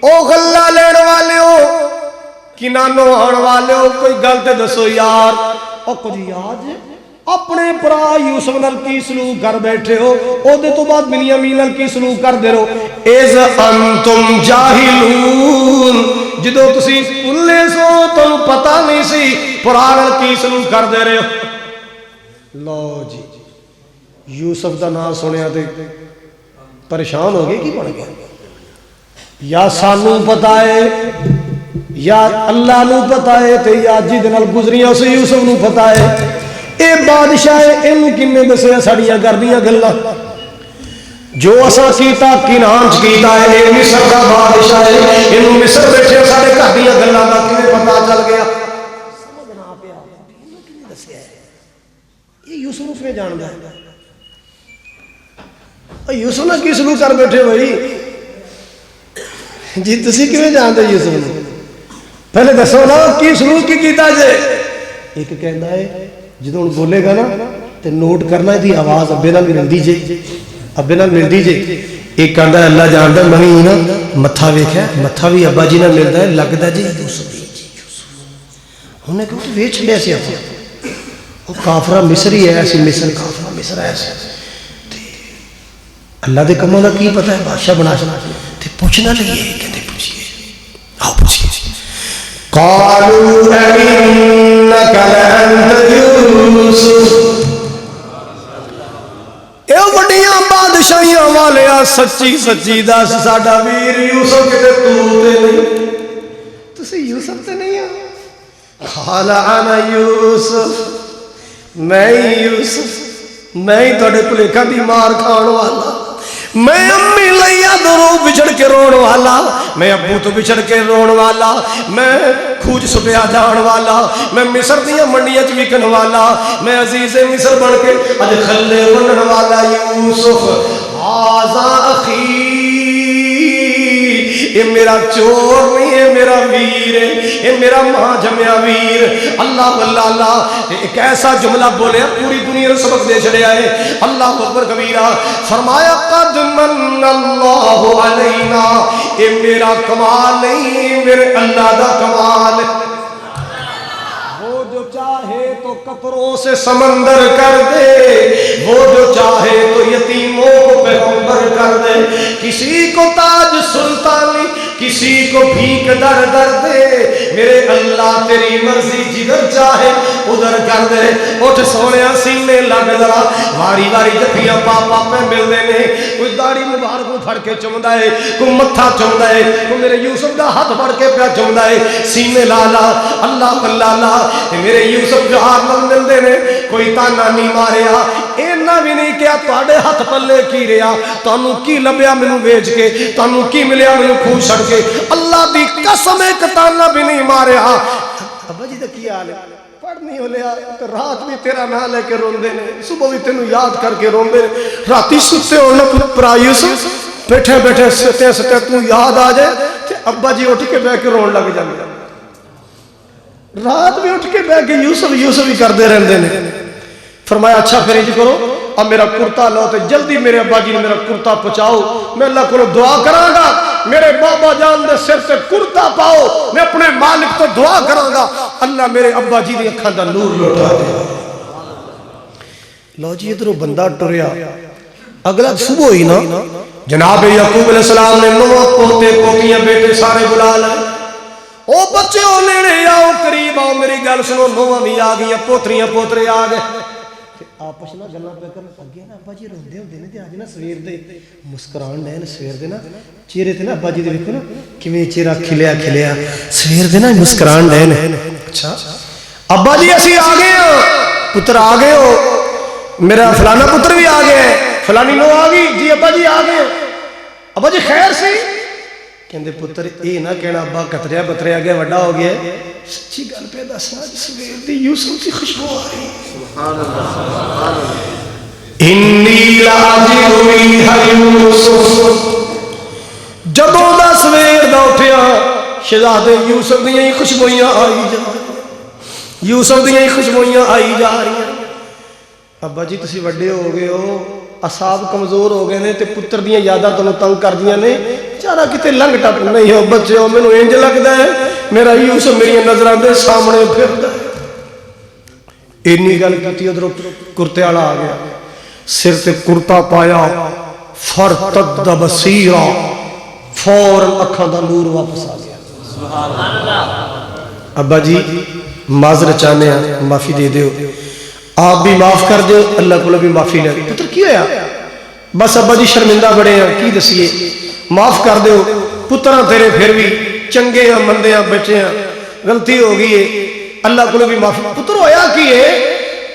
او غلہ لین والے ہو کنانو آن والے ہو, کوئی گل تے دسو یار. او کچھ یاد ہے اپنے برا یوسف نال کی سلوک کر بیٹھے ہو, او دے تو بعد بنیامین نال کی سلوک کر دے رہو. اذ انتم جاہلون, جدو تسی پلے سو تم پتہ نہیں سی برا نال کی سلوک کر دے رہے ہو. لو جی یوسف دا نام سنیا تے پریشان ہو گئے, کی بن گیا, یا سانو پتہ ہے یا اللہ نو پتہ ہے تے یا جی نال گزریاں اسے یوسف نو پتہ ہے. اے بادشاہ اینو کنے دسیا ساڈیاں کردیاں گلاں, جو اساں کیتا کنان چ کیتا ہے, اے مصر دا بادشاہ ہے, اینو مصر بیٹھے ساڈے گھر دیاں گلاں دا کیویں پتہ چل گیا. سمجھنا پیا اینو کنے دسیا ہے, یہ یوسف نے جاندا ہے. اے یوسف نے کی سلوک کر بیٹھے بھائی جی, تسی کیویں جاندے یوسف نو, پہلے دسو نا کی سلوک کی کیتا جے. ایک کہندا ہے جدوں بولے گا نا تے نوٹ کرنا دی آواز ابے نال ملدی جے, ابے نال ملدی جے. ایک کہندا ہے اللہ جاندا میں نا متھا ویکھیا, متھا بھی ابا جی نال ملدا ہے, لگدا جی یوسف انہیں کہ ویچ لیا سی اپنا, وہ کافرہ مصری ہے سی, مصر کافرہ مصر ہے سی, اللہ دے کموں دا کی پتہ ہے, بادشاہ بنا چلا تے پوچھنا لگے, کہتے پوچھئے, آؤ پوچھئے. قالوا انك لانت یوسف, اے بڑیاں بادشاہیاں والیا سچی سچی دس ساڈا ویر یوسف کتے تو تے نہیں, تسی یوسف تے نہیں ہو. قال انا یوسف, میں یوسف, میں تواڈے بھلیکاں دی مار کھان والا, میں امی لیا درو بچھڑ کے رون والا, میں ابو تو بچھڑ کے رون والا, میں کھوج سٹیا جان والا, میں مصر دیاں منڈیاں چ وکن والا, میں عزیز مصر بن کے اج کھلے بنن والا. یوسف ھذا اخی یہ میرا چور نہیں، یہ میرا ویر ہے، یہ میرا ماں جمیا ویر۔ اللہ اللہ اللہ، ایک ایسا جملہ بولے پوری دنیا نے سبق دے چلے آئے۔ اللہ اکبر کبیرہ، فرمایا قد من اللہ علینا، یہ میرا کمال نہیں، میرے اللہ دا کمال ہے۔ وہ جو چاہے تو قطروں سے سمندر کر دے، وہ جو چاہے تو یتیموں کو پیغمبر کر دے، کسی کو تاج سلطانی، کسی کو بھیک در در دے، میرے اللہ تیری مرضی جدھر چاہے ادھر کر دے۔ اٹھ سونیا سینے لگ ذرا، واری واری جفیاں پاپا پہ مل دینے، کوئی داڑھی مبارک کو پھڑ کے چمدا ہے، کوئی متھا چمدا ہے، کوئی میرے یوسف دا ہاتھ پھڑ کے پیا چمدا ہے، سینے لالا اللہ اللہ اللہ، میرے یوسف جو ہاتھ نہ مل دینے، کوئی تانا نہیں ماریا، اینا بھی نہیں کیا تواڈے ہاتھ پلے کی رہا، تانوں کی لبیا مینوں ویچ کے، تانوں کی ملیا مینوں کھو چھڑ کے، اللہ دی قسم ایک تانا بھی نہیں ماریا۔ ابا جی دا کی حال ہے؟ پڑھ نہیں ہو لیا، رات بھی تیرا نام لے کے روندے نے، صبح بھی تینوں یاد کر کے روندے نے، راتی ستے ہونا پرا یوسف بیٹھے بیٹھے ستے ستے تو یاد آ جائے تے ابا جی اٹھ کے بیٹھ کے رون لگ جاندے، رات بھی اٹھ کے بیٹھ کے یوسف یوسف ہی کردے رہندے نے۔ فرمایا اچھا پھر انج کرو، اب میرا کرتا لو تے جلدی میرے ابا جی نے میرا کرتا پہنچاؤ، میں اللہ کو دعا کراں گا، میرے بابا جان دے سر سے کرتا پاؤ، میں اپنے مالک تو دعا کراں گا اللہ میرے ابا جی دی اکھاں دا نور لوٹا دے۔ لو جی ادھروں بندہ ٹریا، اگلا صبح ہوئی نا، جناب یعقوب علیہ السلام نے نو پوتے پوتیاں بیٹے سارے بلا لائے، او بچے او لینے آؤ قریب آؤ، میری گل سنو، نواں بھی آ گئی، پوتریاں پوترے آ گئے، آپس نہ گلاں پہ کر اگے نا ابا جی روندے ہوندے نے تے اج نا سویر دے مسکران ڈے نے، سویر دے نا چہرے تے نا ابا جی دے ویکھو نا کیویں چہرہ کھلیا کھلیا، سویر دے نا مسکران ڈے نے۔ اچھا ابا جی اسی آ گئے ہو، پتر آ گئے ہو، میرا فلانا پتر بھی آ گیا ہے، فلانی نو آ گئی جی، ابا جی آ گئے ہو، ابا جی خیر سی؟ کہندے پتر اے نہ کہنا ابا کتریا بتریا گیا وڈا ہو گیا، سچی گل پہ دسنا سویر دی یوسف کی خوشبو آ رہی، سبحان اللہ سبحان اللہ، انی لاجد ریح یوسف، جدوں دا سویر دا اٹھیا شہزادے یوسف دیاں خوشبویاں آئی جا رہی، یوسف دیاں خوشبویاں آئی جا رہی۔ ابا جی تسی وڈے ہو گئے ہو، اصاب کمزور ہو گئے نے تے پتر دیاں یاداں تانوں تنگ کر دیاں نے، چارہ کتے لنگ ٹپ نہیں ہو بچے ہو، مینوں انج لگدا ہے میرا یوسف میری نظراں دے سامنے پھردا ہے۔ اینی گل کیتی ادھر کرتے والا آ گیا، سر تے کرتا پایا، فرتد بصیرا، فوراً اکھاں دا نور واپس آ گیا۔ سبحان اللہ۔ ابا جی معذرت چاہنے ہیں، معافی دے دیو، آپ بھی معاف کر دو، اللہ کو بھی معافی لے۔ پتر کی ہویا؟ بس ابا جی شرمندہ بڑے ہیں، کی دسیے، معاف کر دو، پتراں تیرے پھر بھی چنگے ہیں مندے ہیں بچے ہیں، غلطی ہو گئی ہے، اللہ کو بھی معافی۔ پتر ہویا کی ہے؟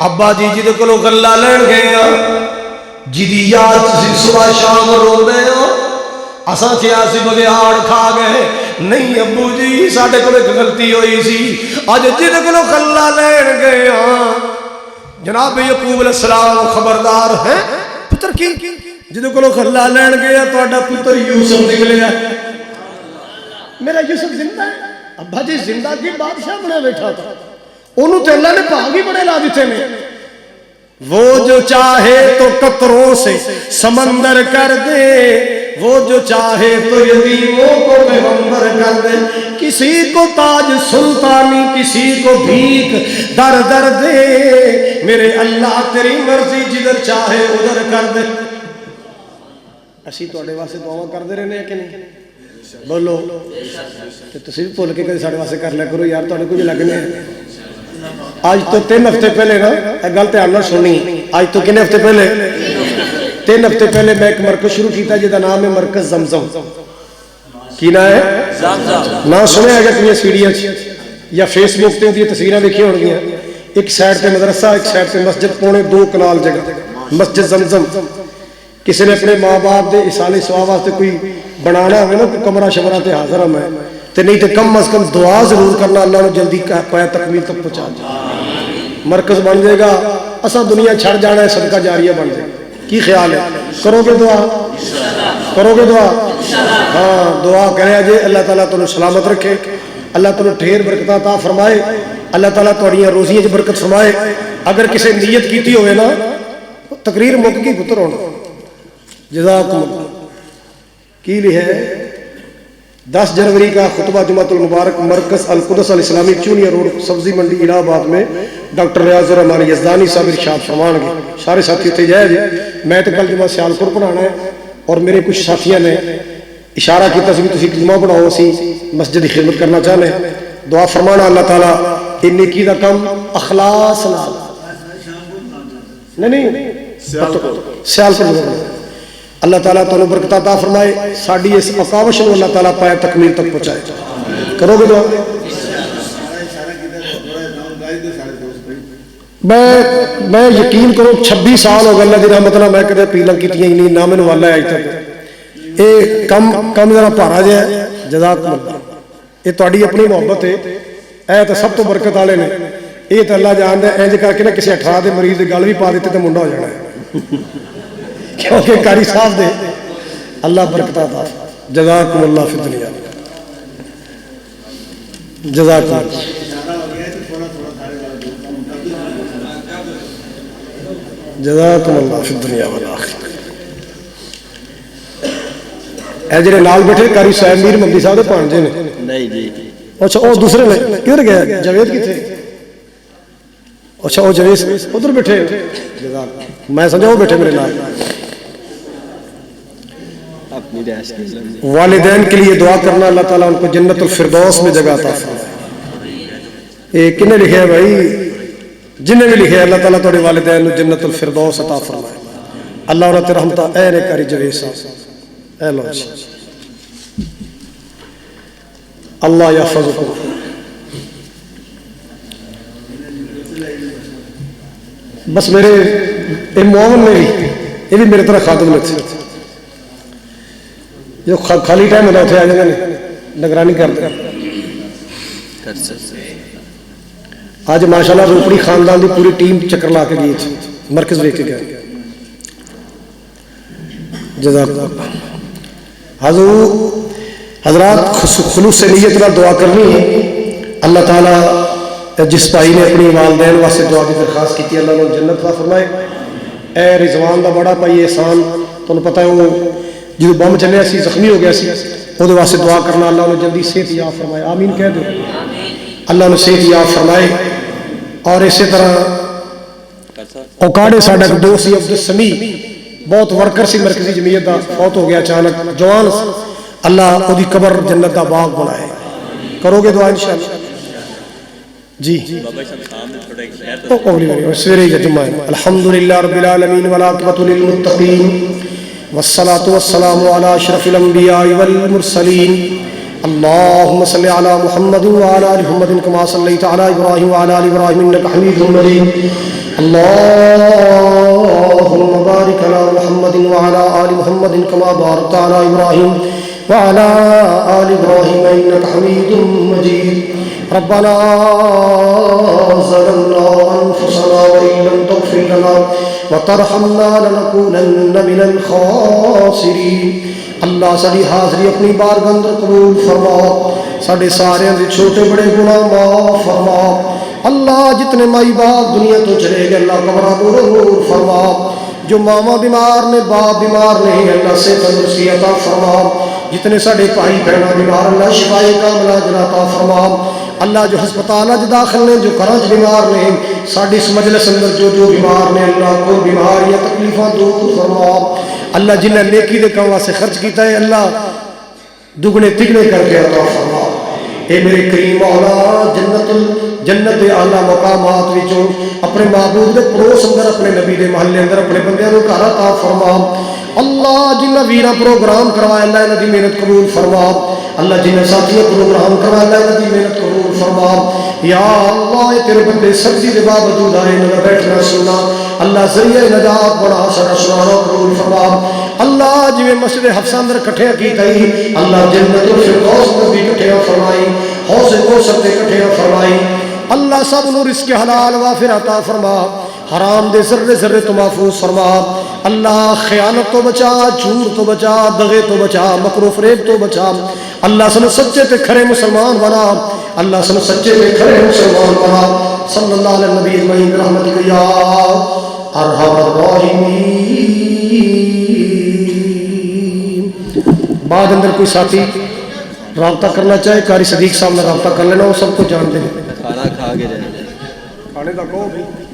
ابا جی جدے کو گلا لین گئے ہیں، جدی یاد تسی صبح شام رو دے ہو، اساں چھیاسی بگیاڑ کھا گئے، نہیں ابو جی ساڈے کو ایک غلطی ہوئی سی، اج جدے کو گلا لین گئے ہیں جناب یعقوب علیہ السلام خبردار ہیں، پتر کی جدے کو گلا لین گیا تہاڈا پتر یوسف نکلیا، میرا یوسف زندہ ہے؟ ابا جی زندہ کی بادشاہ بنے بیٹھا تھا، انہوں تے اللہ نے بھاگ ہی بڑے لا دیتے نے۔ وہ جو چاہے تو قطروں سے سمندر کر دے، وہ جو چاہے تو یتیموں کو پیغمبر کر دے، کسی کو تاج سلطانی کسی کو بھیک در در دے، میرے اللہ تیری مرضی جدھر چاہے ادھر کر دے۔ اسی تواڈے واسطے دعا کردے رہنے ہیں کہ نہیں؟ بولو تے تسی بھی بھول کے کدی ساڈے واسطے کر لیا کرو یار، تواڈے کچھ لگنے ہیں۔ آج تو 3 ہفتے پہلے نا ایک گل دھیان نال سنی، آج تو کنے ہفتے پہلے 3 ہفتے پہلے میں ایک مرکز شروع کیتا جہاں نام ہے مرکز زمزم۔ کی نام ہے؟ نام سنے اگر تمہیں سیڑھیاں یا فیس بک تے دی تصویراں دیکھی ہون گیاں، ایک سائڈ تے مدرسہ ایک سائڈ تے مسجد، پونے 2 کنال جگہ مسجد زمزم۔ کسی نے اپنے ماں باپ دے اصالے ثواب واسطے کوئی بنانا ہوئے نا کوئی کمرہ شمرہ تے حاضر ہم ہے تے نہیں تے کم از کم دعا ضرور کرنا اللہ نے جلدی پایا تکمیل تک پہنچا جائے، مرکز بن جائے گا، اساں دنیا چھڑ جانا ہے، صدقہ جاریہ بن جائے گا۔ کی خیال ہے؟ کرو گے دعا؟ کرو گے دعا؟ ہاں دعا کرے جے اللہ تعالیٰ تمہیں سلامت رکھے، اللہ تمہیں ڈھیر برکت عطا فرمائے، اللہ تعالیٰ تھوڑیاں روزیاں چ برکت فرمائے۔ اگر کسی نیت کیتی ہوئے نا تقریر مک گئی پتر ہونا۔ جزاکم اللہ۔ کی لکھا ہے 10 جنوری کا خطبہ جمعۃ المبارک مرکز القدس الاسلامی چونیا روڈ سبزی منڈی الہ آباد میں ڈاکٹر ریاض الرحمان یزدانی صاحب ارشاد فرمان گے۔ سارے ساتھی اتنے جائے جی، میں تو کل جمعہ سیالکوٹ پڑھانا ہے اور میرے کچھ ساتھیوں نے اشارہ کیا سی بھی تسی جمعہ پڑھاؤ، اسی مسجد کی خدمت کرنا چاہتے ہیں۔ دعا فرمانا اللہ تعالیٰ یہ نیکی کا کام اخلاص نال نہیں سیالکوٹ اللہ تعالیٰ تعالیٰ برکت عطا فرمائے، ساری اس اکاوش کو اللہ تعالیٰ پائے تکمیل تک پہنچائے۔ کرو گے دعا؟ میں یقین کرو 26 سال ہو گئے اللہ کی رحمت نال میں کدے پیلن کیتیاں ہی نہیں، نہ مینوں والا ہے اج تک۔ یہ کم ذرا بھارا جہا ہے۔ جزاکم اللہ۔ یہ تہاڈی اپنی محبت ہے، اے تو سب تو برکت والے نے۔ یہ تو اللہ جاندا ہے، انج کر کے نہ کسی 18 دے مریض دی گل بھی پا دیتے تو منڈا ہو جانا ہے، کیونکہ قاری صاحب دے اللہ برکت عطا۔ جزاکم اللہ فی الدنیا۔ جزاکم اللہ۔ جزاکم اللہ فی الدنیا والآخرہ۔ اے جڑے نال بیٹھے قاری صاحب میر ممدی صاحب دے بھانجے نے؟ نہیں جی۔ اچھا وہ دوسرے نے کدھر گیا؟ جاوید کتنے؟ اچھا وہ جاوید ادھر بیٹھے؟ میں سمجھا وہ بیٹھے میرے نال۔ والدین کے لیے دعا کرنا اللہ تعالیٰ ان کو جنت الفردوس میں جگہ عطا فرمائے۔ یہ کنے لکھے ہے بھائی؟ جنہیں بھی لکھے ہے اللہ تعالیٰ تھوڑے والدین جنت الفردوس عطا فرمائے۔ اللہ اور تے رحمتہ اے نے کاری جوید صاحب اے لو اللہ یحفظکم۔ بس میرے معاون میں بھی یہ بھی میرے طرح خادم میں تھے، جو خالی ٹائم ہوتا اتنے آ جاتے نگرانی کرتے۔ آج ماشاءاللہ روپڑی خاندان کی پوری ٹیم چکر لا کے گئی تھی، مرکز دیکھ کے گئے۔ جزاک حضرات خلوص سے نیت نہ دعا کرنی ہے۔ اللہ تعالیٰ جس بھائی نے اپنی والدین واسطے دعا کی درخواست کی تھی اللہ نے جنت عطا فرمائے۔ اے رضوان دا بڑا بھائی احسان، تمہیں پتہ ہے وہ جب بم چلیا سی زخمی ہو گیا سی، وہ واسطے دعا کرنا اللہ نے جلدی صحت یاب فرمائے۔ آمین کہہ دو۔ اللہ نے صحت یاب فرمائے۔ اور اسی طرح اوکاڑے ساڈا دوست سی عبد السمی، بہت ورکر سی مرکزی جمعیت دا، فوت ہو گیا اچانک، جوان، اللہ وہ دی قبر جنت دا باغ بنائے۔ کرو گے دعا انشاءاللہ؟ جی سویرے ہی جمعہ ہے۔ الحمدللہ رب العالمین والعاقبۃ للمتقین والصلاة والسلام على اشرف الانبیاء والمرسلین۔ اللهم صل على محمد وعلى ال محمد كما صليت على ابراهيم وعلى ال ابراهيم انك حميد مجيد۔ اللهم بارك على محمد وعلى ال محمد كما باركت على ابراهيم وعلى ال ابراهيم انك حميد مجيد۔ ربنا ظلمنا انفسنا وان لم تغفر لنا وترحمنا لنكونن من الخاسرين۔ اللہ ساری حاضری اپنی بارگاہ اندر قبول فرما، ساڈے سارے دے چھوٹے بڑے گناہ معاف فرما۔ اللہ جتنے مائی باپ دنیا تو چلے گئے اللہ قبراں نور فرما، جو ماما بیمار نے باپ بیمار نہیں اللہ سے تندرستی عطا فرما، جتنے ساڈے بھائی بہناں بیمار اللہ شفائے کاملہ عطا فرما۔ اللہ جو ہسپتال داخل نے، جو گھراں بیمار نے، ساڈی اس مجلس اندر جو بیمار نے اللہ کو بیماریاں تکلیفاں دور فرما۔ اللہ جنہیں نیکی دے کام واسطے خرچ کیتا ہے اللہ دگنے تگنے کر کے عطا فرما۔ اے میرے کریم مولا جنت دے اعلیٰ مقامات وچوں اپنے معبود دے پڑوس اندر اپنے نبی دے محلے اندر اپنے بندیاں نوں گھر عطا فرما۔ اللہ جنہ ویرا پروگرام کروایا اللہ انہاں دی محنت قبول فرما۔ اللہ جنہ ساتھیوں پروگرام کروایا اللہ انہاں دی محنت قبول فرما۔ یا اللہ اے تیرے بندے سبزی دے باوجود آئے انہاں دا بیٹھنا سننا اللہ ذریعہ نجات بنا سارا سنانا قبول فرما۔ اللہ جویں مسجد حفصہ اندر کٹھے کیتا ہی اللہ جنت الفردوس میں بھی کٹھے فرمائی، حوض کوثر تے کٹھے فرمائی۔ اللہ سب نو رزق حلال وافر عطا فرما۔ حرام دے ذرے ذرے تو محفوظ فرما اللہ، خیانت تو بچا، جھوٹ تو بچا، دغے تو بچا، مکر و فریب تو بچا اللہ، سن سچے تے کھرے مسلمان بنا اللہ، سن سچے تے کھرے مسلمان بنا صلی اللہ علیہ نبی اجمعین برحمتک یا ارحم الراحمین۔ بعد اندر کوئی ساتھی رابطہ کرنا چاہے قاری صدیق صاحب نے رابطہ کر لینا، وہ سب کو جانتے ہیں، کھانا کھا کے جائیں۔ کھانے کا کہو بھائی۔